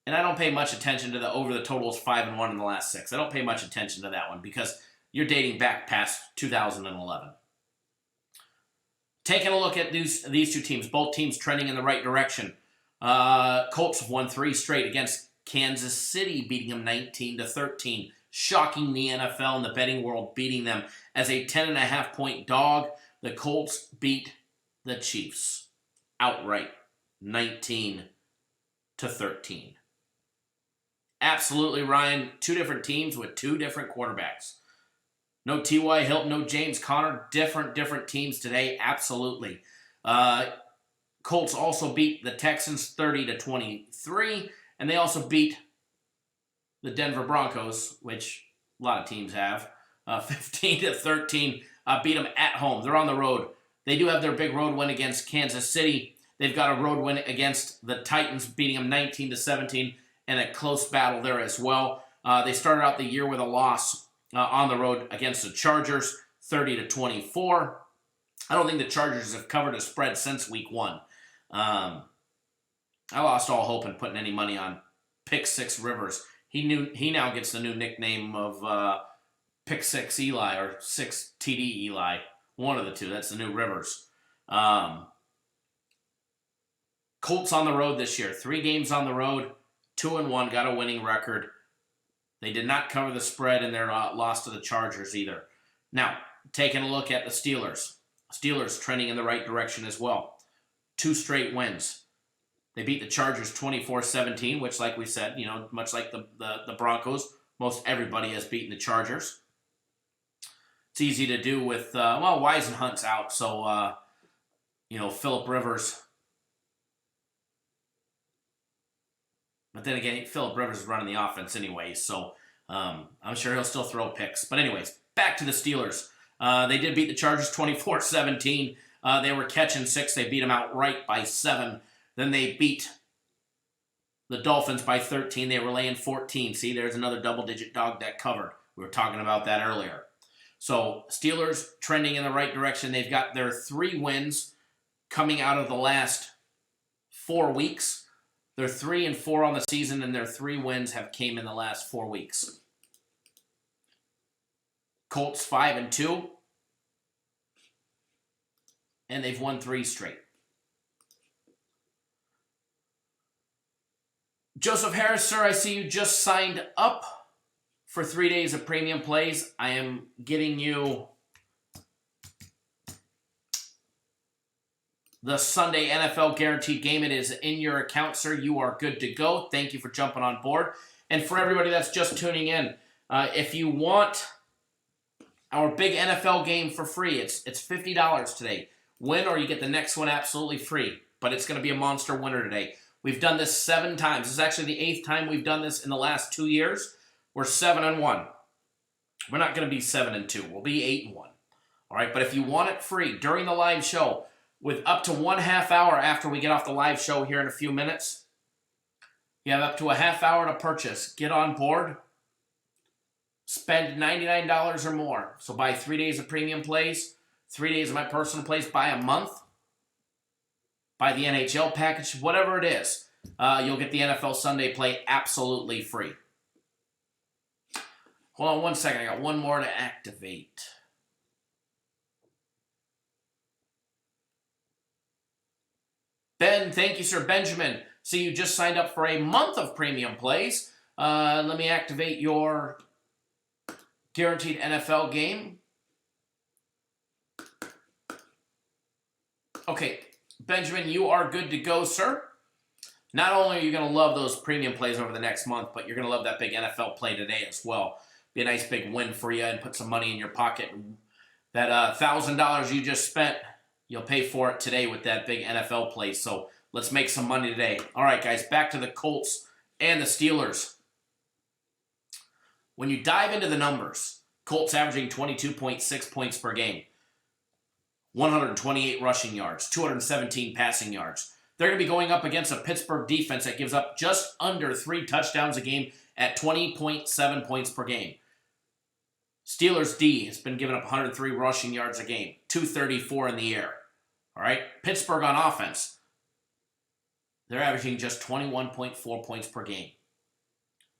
And I don't pay much attention to the over. The total is 5-1 in the last 6. I don't pay much attention to that one because you're dating back past 2011. Taking a look at these 2 teams, both teams trending in the right direction. Colts have won 3 straight against Kansas City, beating them 19-13. Shocking the NFL and the betting world, beating them as a 10.5-point dog. The Colts beat the Chiefs outright, 19-13. Absolutely, Ryan. 2 different teams with 2 different quarterbacks. No T.Y. Hilton, no James Conner. Different teams today. Absolutely. Colts also beat the Texans 30-23, and they also beat the Denver Broncos, which a lot of teams have, 15-13, beat them at home. They're on the road. They do have their big road win against Kansas City. They've got a road win against the Titans, beating them 19-17, and a close battle there as well. They started out the year with a loss on the road against the Chargers, 30-24. I don't think the Chargers have covered a spread since week 1. I lost all hope in putting any money on Pick 6 Rivers. He now gets the new nickname of Pick 6 Eli or 6 TD Eli. One of the 2. That's the new Rivers. Colts on the road this year. 3 games on the road. 2-1. Got a winning record. They did not cover the spread in their loss to the Chargers either. Now, taking a look at the Steelers. Steelers trending in the right direction as well. 2 straight wins. They beat the Chargers 24-17, which, like we said, much like the Broncos, most everybody has beaten the Chargers. It's easy to do with, Weisenhunt's out, so, Phillip Rivers. But then again, Phillip Rivers is running the offense anyway, so I'm sure he'll still throw picks. But anyways, back to the Steelers. They did beat the Chargers 24-17. They were catching 6. They beat them outright by 7. Then they beat the Dolphins by 13. They were laying 14. See, there's another double-digit dog that covered. We were talking about that earlier. So Steelers trending in the right direction. They've got their 3 wins coming out of the last 4 weeks. They're 3-4 on the season, and their 3 wins have came in the last 4 weeks. Colts 5-2, and they've won 3 straight. Joseph Harris, sir, I see you just signed up for 3 days of premium plays. I am getting you the Sunday NFL guaranteed game. It is in your account, sir. You are good to go. Thank you for jumping on board. And for everybody that's just tuning in, if you want our big NFL game for free, it's $50 today. Win or you get the next one absolutely free. But it's going to be a monster winner today. We've done this 7 times. This is actually the 8th time we've done this in the last 2 years. We're 7-1. We're not going to be 7-2. We'll be 8-1. All right, but if you want it free during the live show, with up to 1/2 hour after we get off the live show here in a few minutes, you have up to a half hour to purchase. Get on board. Spend $99 or more. So buy 3 days of premium plays, 3 days of my personal plays, buy a month. Buy the NHL package, whatever it is. You'll get the NFL Sunday play absolutely free. Hold on one second. I got one more to activate. Ben, thank you, sir. Benjamin, see you just signed up for a month of premium plays. Let me activate your guaranteed NFL game. Okay, Benjamin, you are good to go, sir. Not only are you going to love those premium plays over the next month, but you're going to love that big NFL play today as well. Be a nice big win for you and put some money in your pocket. That $1,000 you just spent, you'll pay for it today with that big NFL play. So let's make some money today. All right, guys, back to the Colts and the Steelers. When you dive into the numbers, Colts averaging 22.6 points per game, 128 rushing yards, 217 passing yards. They're going to be going up against a Pittsburgh defense that gives up just under 3 touchdowns a game at 20.7 points per game. Steelers D has been giving up 103 rushing yards a game, 234 in the air. All right, Pittsburgh on offense, they're averaging just 21.4 points per game.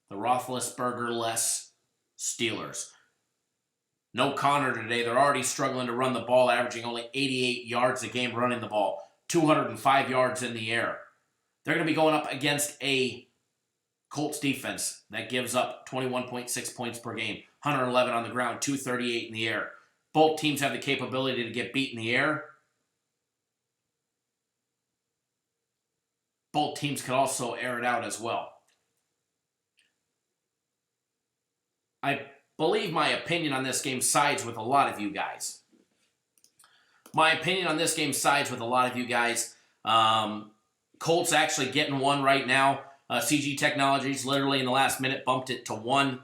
The Roethlisberger-less Steelers. No Connor today. They're already struggling to run the ball, averaging only 88 yards a game running the ball, 205 yards in the air. They're going to be going up against a Colts defense that gives up 21.6 points per game, 111 on the ground, 238 in the air. Both teams have the capability to get beat in the air. Both teams could also air it out as well. I believe my opinion on this game sides with a lot of you guys. Colts actually getting one right now. CG Technologies literally in the last minute bumped it to 1.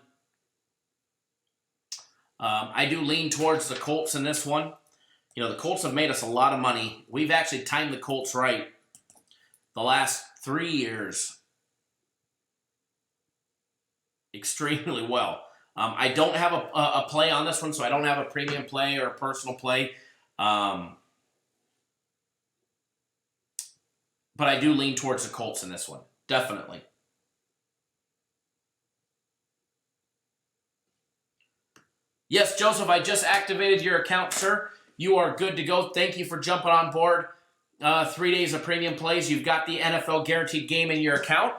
I do lean towards the Colts in this one. You know, the Colts have made us a lot of money. We've actually timed the Colts right the last 3 years extremely well. I don't have a play on this one, so I don't have a premium play or a personal play. But I do lean towards the Colts in this one. Definitely. Yes, Joseph, I just activated your account, sir. You are good to go. Thank you for jumping on board. 3 days of premium plays. You've got the NFL guaranteed game in your account.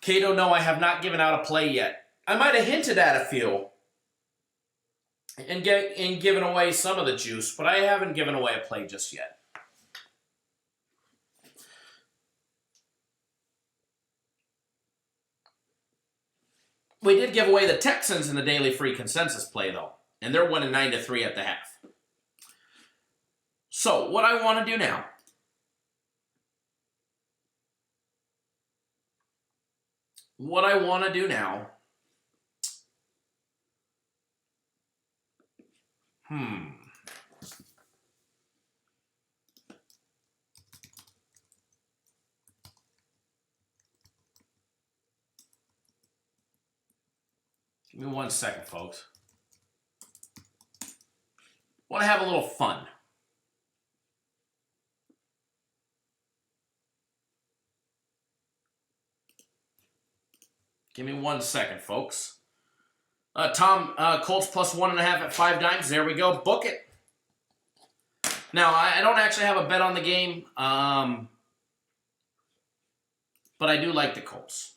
Cato, no, I have not given out a play yet. I might have hinted at a few and given away some of the juice, but I haven't given away a play just yet. We did give away the Texans in the daily free consensus play, though, and they're winning 9-3 at the half. So, what I want to do now, Give me 1 second, folks. Want to have a little fun. Give me 1 second, folks. Tom, Colts plus 1.5 at 5 dimes. There we go. Book it. Now, I don't actually have a bet on the game, but I do like the Colts.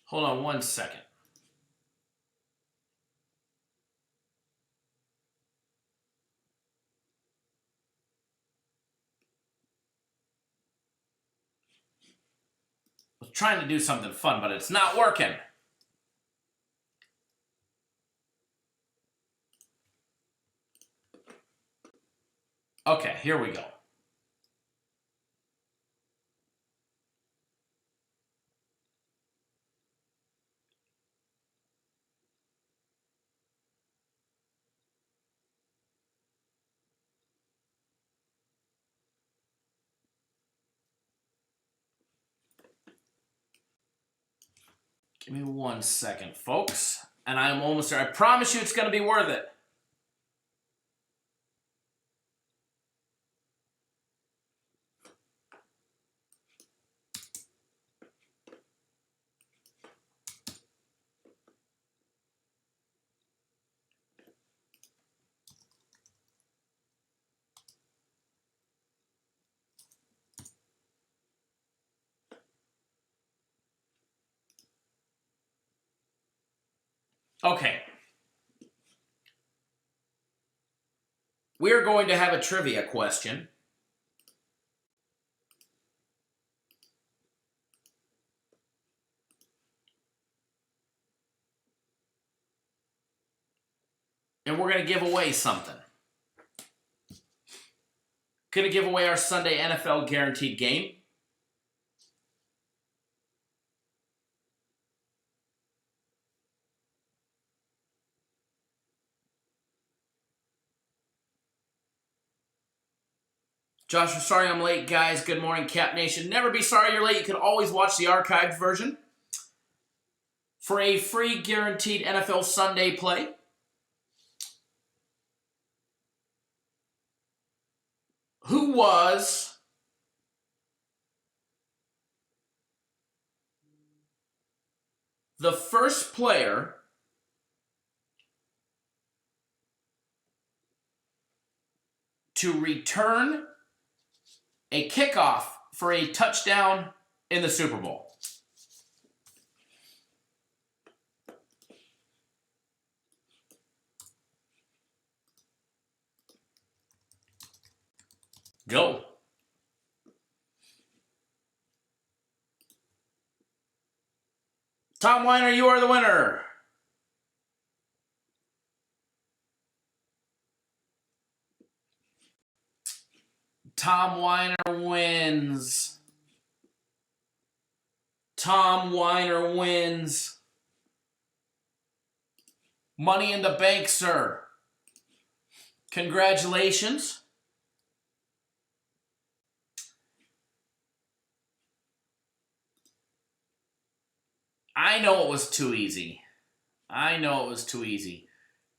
Hold on 1 second. I was trying to do something fun, but it's not working. Okay, here we go. Give me 1 second, folks. And I'm almost there. I promise you it's going to be worth it. Okay. We're going to have a trivia question. And we're going to give away something. Going to give away our Sunday NFL guaranteed game. Josh, I'm sorry I'm late, guys. Good morning, Cap Nation. Never be sorry you're late. You can always watch the archived version. For a free guaranteed NFL Sunday play, who was the first player to return a kickoff for a touchdown in the Super Bowl? Go. Tom Weiner, you are the winner. Tom Weiner wins. Tom Weiner wins. Money in the bank, sir. Congratulations. I know it was too easy.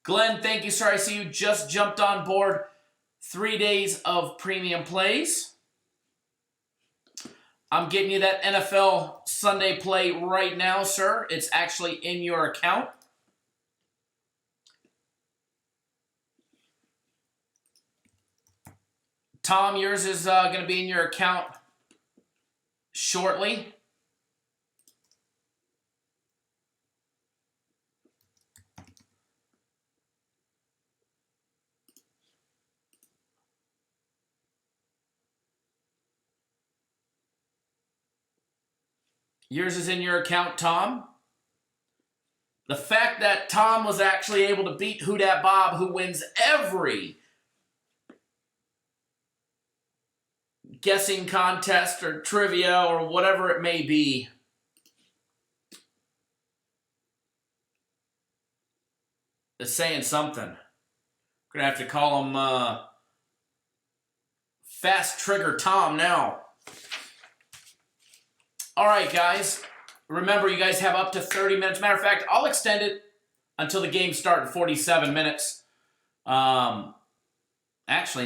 Glenn, thank you, sir. I see you just jumped on board. 3 days of premium plays. I'm getting you that NFL Sunday play right now, sir. It's actually in your account. Tom, yours is going to be in your account shortly. Yours is in your account, Tom. The fact that Tom was actually able to beat Who Dat Bob, who wins every guessing contest or trivia or whatever it may be, is saying something. I'm going to have to call him Fast Trigger Tom now. All right, guys. Remember, you guys have up to 30 minutes. Matter of fact, I'll extend it until the game starts in 47 minutes. Actually,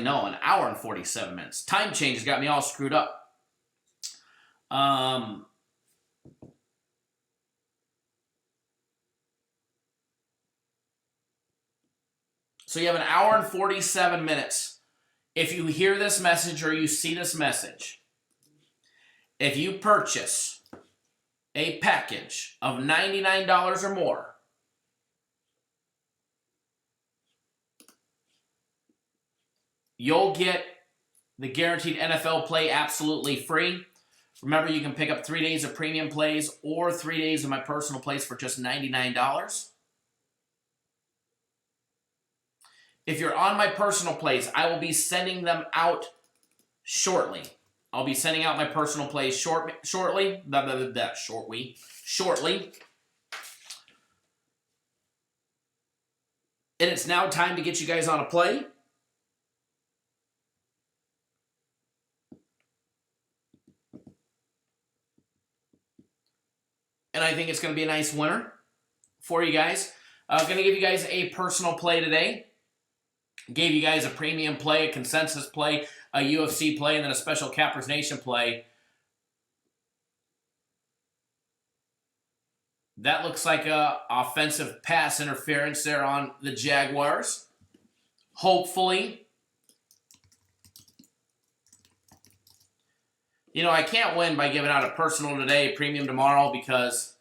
no, an hour and 47 minutes. Time change has got me all screwed up. So you have an hour and 47 minutes. If you hear this message or you see this message, if you purchase a package of $99 or more, you'll get the guaranteed NFL play absolutely free. Remember, you can pick up 3 days of premium plays or 3 days of my personal plays for just $99. If you're on my personal plays, I will be sending them out shortly. I'll be sending out my personal plays shortly. Shortly. And it's now time to get you guys on a play. And I think it's going to be a nice winner for you guys. I'm going to give you guys a personal play today. Gave you guys a premium play, a consensus play, a UFC play, and then a special Cappers Nation play. That looks like a offensive pass interference there on the Jaguars. Hopefully. You know, I can't win by giving out a personal today, premium tomorrow, because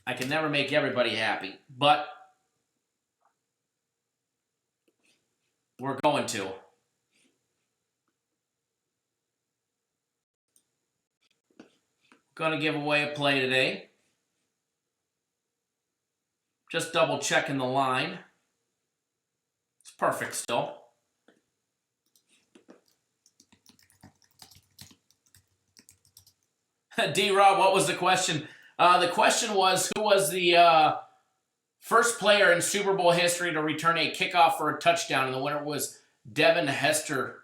I can never make everybody happy. But we're going to. Going to give away a play today. Just double checking the line. It's perfect still. D-Rob, what was the question? The question was, who was the First player in Super Bowl history to return a kickoff for a touchdown, and the winner was Devin Hester.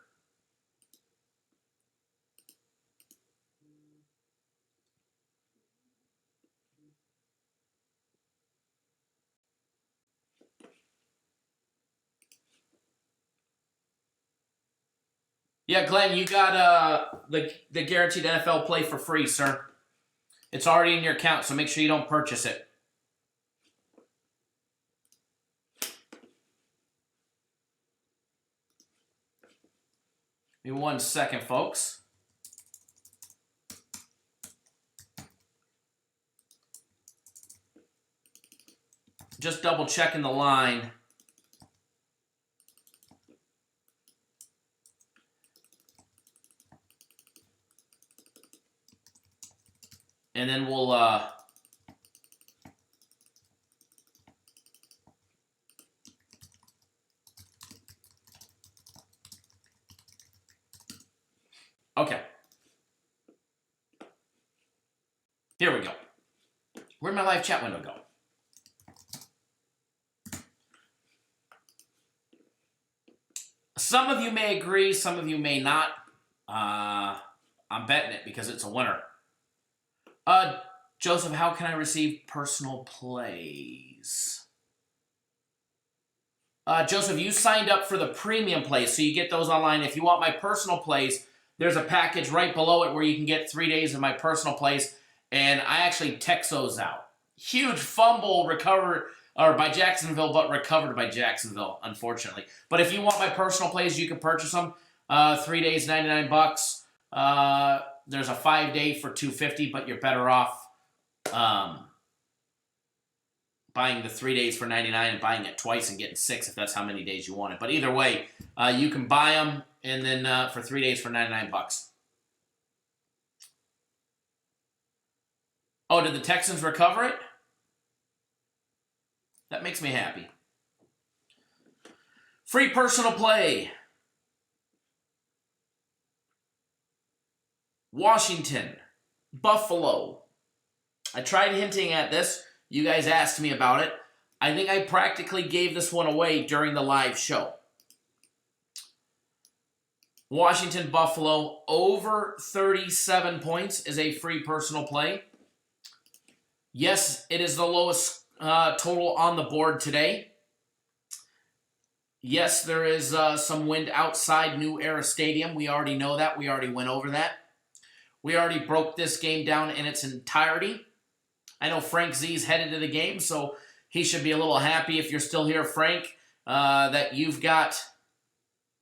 Yeah, Glenn, you got the guaranteed NFL play for free, sir. It's already in your account, so make sure you don't purchase it. Give me 1 second, folks. Just double checking the line. And then we'll okay. Here we go. Where'd my live chat window go? Some of you may agree, some of you may not. I'm betting it because it's a winner. Joseph, how can I receive personal plays? Joseph, you signed up for the premium plays, so you get those online. If you want my personal plays, there's a package right below it where you can get 3 days of my personal plays, and I actually text those out. Huge fumble recovered by Jacksonville, but recovered by Jacksonville, unfortunately. But if you want my personal plays, you can purchase them. 3 days, $99. There's a 5-day for $250, but you're better off buying the 3 days for $99 and buying it twice and getting 6 if that's how many days you want it. But either way, you can buy them and then for 3 days for $99. Oh, did the Texans recover it? That makes me happy. Free personal play. Washington, Buffalo. I tried hinting at this. You guys asked me about it. I think I practically gave this one away during the live show. Washington, Buffalo, over 37 points is a free personal play. Yes, it is the lowest total on the board today. Yes, there is some wind outside New Era Stadium. We already know that. We already went over that. We already broke this game down in its entirety. I know Frank Z's headed to the game, so he should be a little happy if you're still here, Frank, that you've got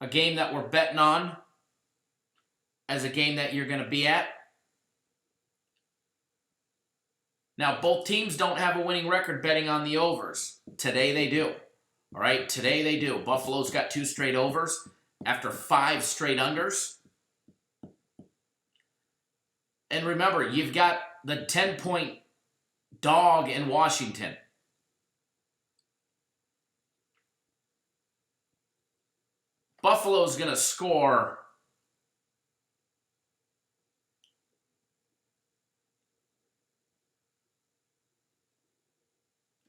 a game that we're betting on as a game that you're going to be at. Now, both teams don't have a winning record betting on the overs. Today they do. All right, today they do. Buffalo's got 2 straight overs after 5 straight unders. And remember, you've got the 10-point dog in Washington. Buffalo's going to score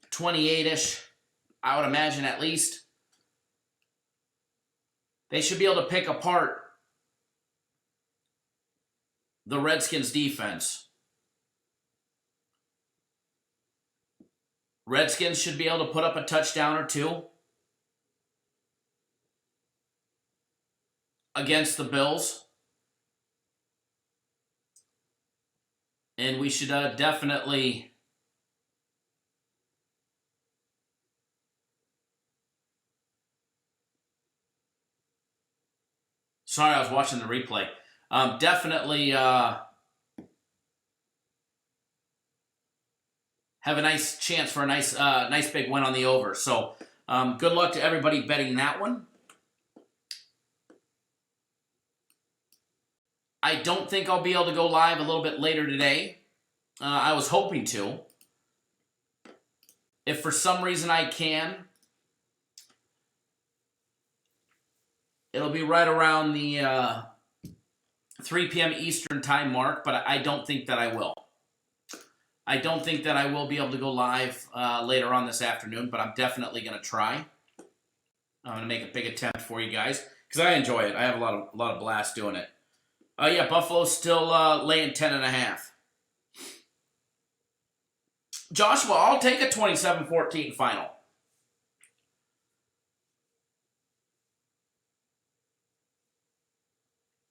28-ish, I would imagine at least. They should be able to pick apart the Redskins' defense. Redskins should be able to put up a touchdown or 2 against the Bills. And we should definitely sorry, I was watching the replay. Definitely have a nice chance for a nice big win on the over. So good luck to everybody betting that one. I don't think I'll be able to go live a little bit later today. I was hoping to. If for some reason I can, it'll be right around the 3 p.m. Eastern time mark, but I don't think that I will. I don't think that I will be able to go live later on this afternoon, but I'm definitely going to try. I'm going to make a big attempt for you guys because I enjoy it. I have a lot of blast doing it. Yeah, Buffalo's still laying 10.5. Joshua, I'll take a 27-14 final.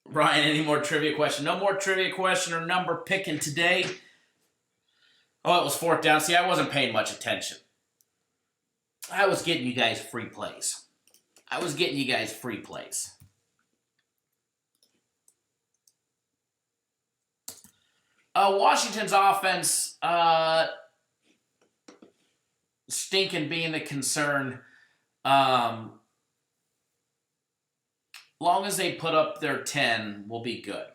Ryan, any more trivia question? No more trivia question or number picking today. Oh, it was 4th down. See, I wasn't paying much attention. I was getting you guys free plays. Washington's offense stinking being the concern. Long as they put up their 10, we'll be good.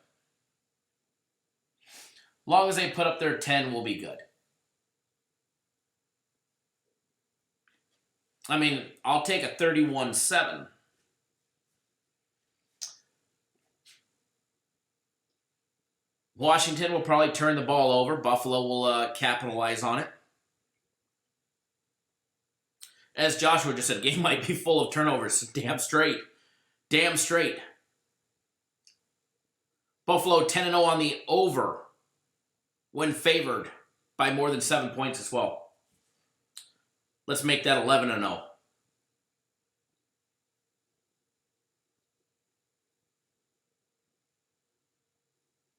I mean, I'll take a 31-7. Washington will probably turn the ball over. Buffalo will capitalize on it. As Joshua just said, the game might be full of turnovers. Damn straight. Buffalo 10-0 on the over when favored by more than 7 points as well. Let's make that 11-0.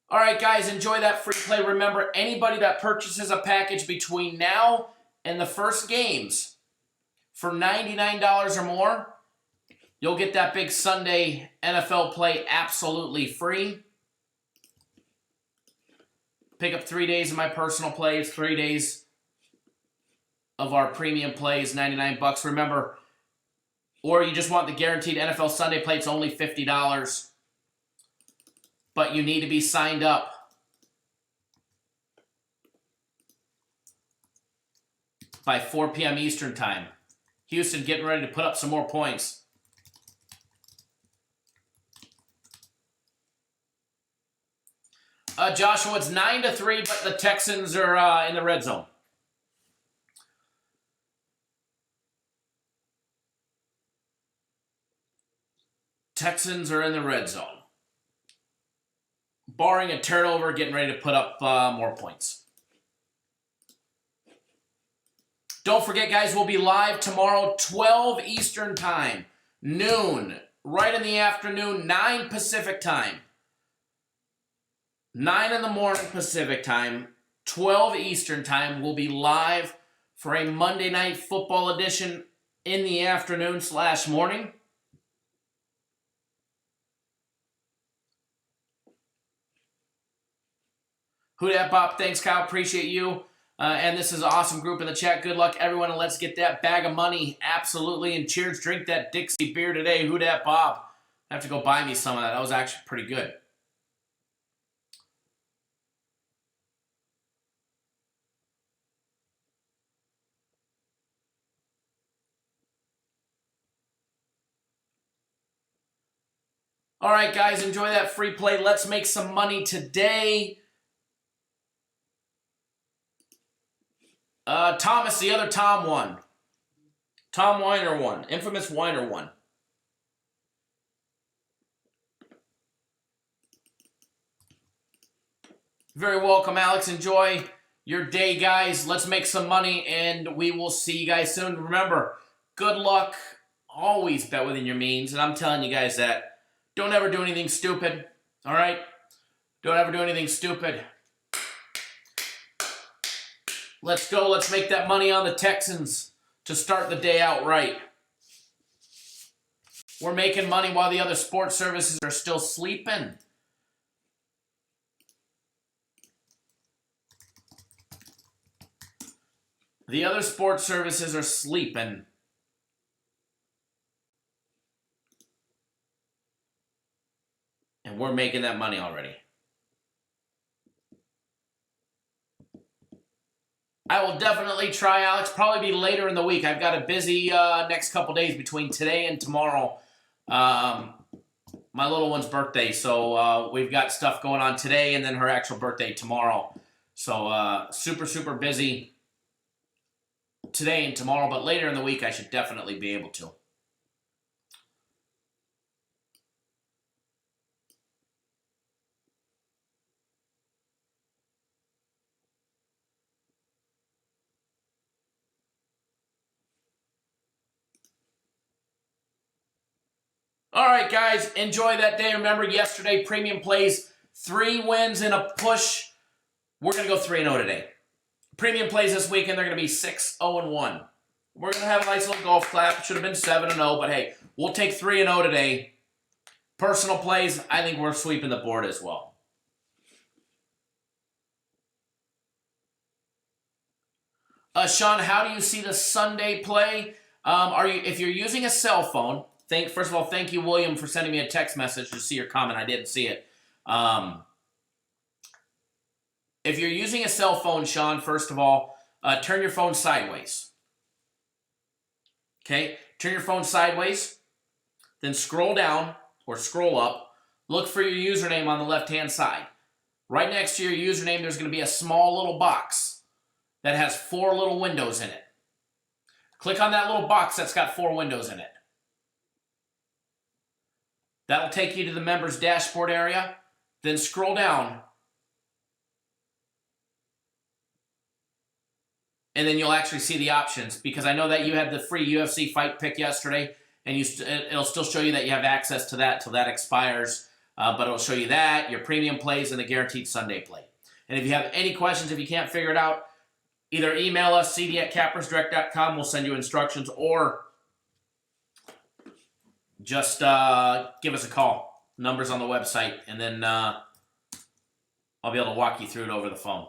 All right, guys, enjoy that free play. Remember, anybody that purchases a package between now and the first games for $99 or more, you'll get that big Sunday NFL play absolutely free. Pick up 3 days of my personal plays, 3 days of our premium plays, $99. Remember, or you just want the guaranteed NFL Sunday play, it's only $50. But you need to be signed up by 4 p.m. Eastern time. Houston getting ready to put up some more points. Joshua, it's 9-3, but the Texans are in the red zone. Texans are in the red zone. Barring a turnover, getting ready to put up more points. Don't forget, guys, we'll be live tomorrow, 12 Eastern time, noon, right in the afternoon, 9 Pacific time. 9 in the morning Pacific time, 12 Eastern time. We'll be live for a Monday Night Football edition in the afternoon/morning. Who dat Bop? Thanks, Kyle. Appreciate you. And this is an awesome group in the chat. Good luck, everyone, and let's get that bag of money. Absolutely. And cheers. Drink that Dixie beer today. Who dat Bop? I have to go buy me some of that. That was actually pretty good. All right, guys, enjoy that free play. Let's make some money today. Thomas, the other Tom won. Tom Weiner won. Infamous Weiner won. Very welcome, Alex. Enjoy your day, guys. Let's make some money, and we will see you guys soon. Remember, good luck. Always bet within your means, and I'm telling you guys that. Don't ever do anything stupid, all right? Don't ever do anything stupid. Let's go. Let's make that money on the Texans to start the day out right. We're making money while the other sports services are still sleeping. The other sports services are sleeping. And we're making that money already. I will definitely try, Alex. Probably be later in the week. I've got a busy next couple days between today and tomorrow. My little one's birthday, so we've got stuff going on today and then her actual birthday tomorrow. So super, super busy today and tomorrow, but later in the week I should definitely be able to. All right, guys, enjoy that day. Remember, yesterday, Premium Plays, 3 wins and a push. We're going to go 3-0 today. Premium Plays this weekend, they're going to be 6-0-1. We're going to have a nice little golf clap. It should have been 7-0, but hey, we'll take 3-0 today. Personal Plays, I think we're sweeping the board as well. Sean, how do you see the Sunday play? If you're using a cell phone, first of all, thank you, William, for sending me a text message to see your comment. I didn't see it. If you're using a cell phone, Sean, first of all, turn your phone sideways. Okay? Turn your phone sideways. Then scroll down or scroll up. Look for your username on the left-hand side. Right next to your username, there's going to be a small little box that has 4 little windows in it. Click on that little box that's got 4 windows in it. That'll take you to the members dashboard area. Then scroll down. And then you'll actually see the options, because I know that you had the free UFC fight pick yesterday, and it'll still show you that you have access to that till that expires. But it'll show you that, your premium plays, and the guaranteed Sunday play. And if you have any questions, if you can't figure it out, either email us, cd@cappersdirect.com. We'll send you instructions, or just give us a call. Numbers on the website, and then I'll be able to walk you through it over the phone.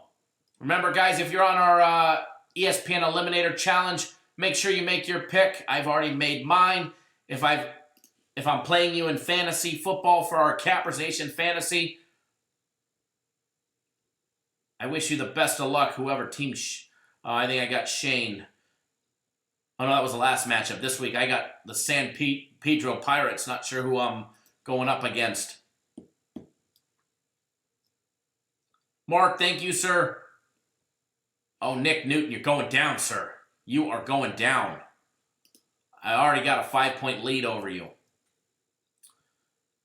Remember, guys, if you're on our ESPN Eliminator Challenge, make sure you make your pick. I've already made mine. If I'm playing you in fantasy football for our Cappersation Fantasy, I wish you the best of luck, whoever team. I think I got Shane. Oh, no, that was the last matchup. This week I got the San Pedro Pirates. Not sure who I'm going up against. Mark, thank you, sir. Oh, Nick Newton, you're going down, sir. You are going down. I already got a 5-point lead over you.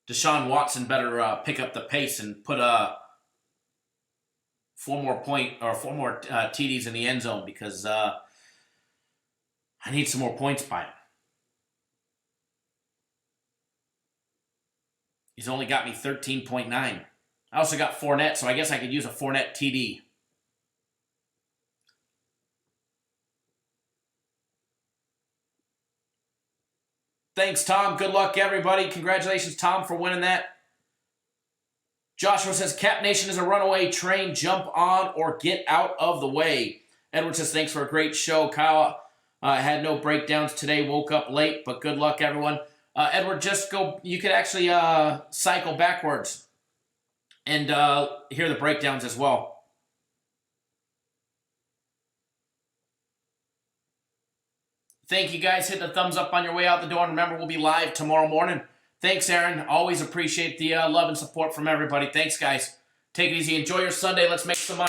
Deshaun Watson better pick up the pace and put 4 more TDs in the end zone, because I need some more points by him. He's only got me 13.9. I also got Fournette, so I guess I could use a Fournette TD. Thanks, Tom. Good luck, everybody. Congratulations, Tom, for winning that. Joshua says, Cap Nation is a runaway train. Jump on or get out of the way. Edward says, thanks for a great show. Kyle had no breakdowns today. Woke up late, but good luck, everyone. Edward, just go. You could actually cycle backwards and hear the breakdowns as well. Thank you, guys. Hit the thumbs up on your way out the door. And remember, we'll be live tomorrow morning. Thanks, Aaron. Always appreciate the love and support from everybody. Thanks, guys. Take it easy. Enjoy your Sunday. Let's make some money.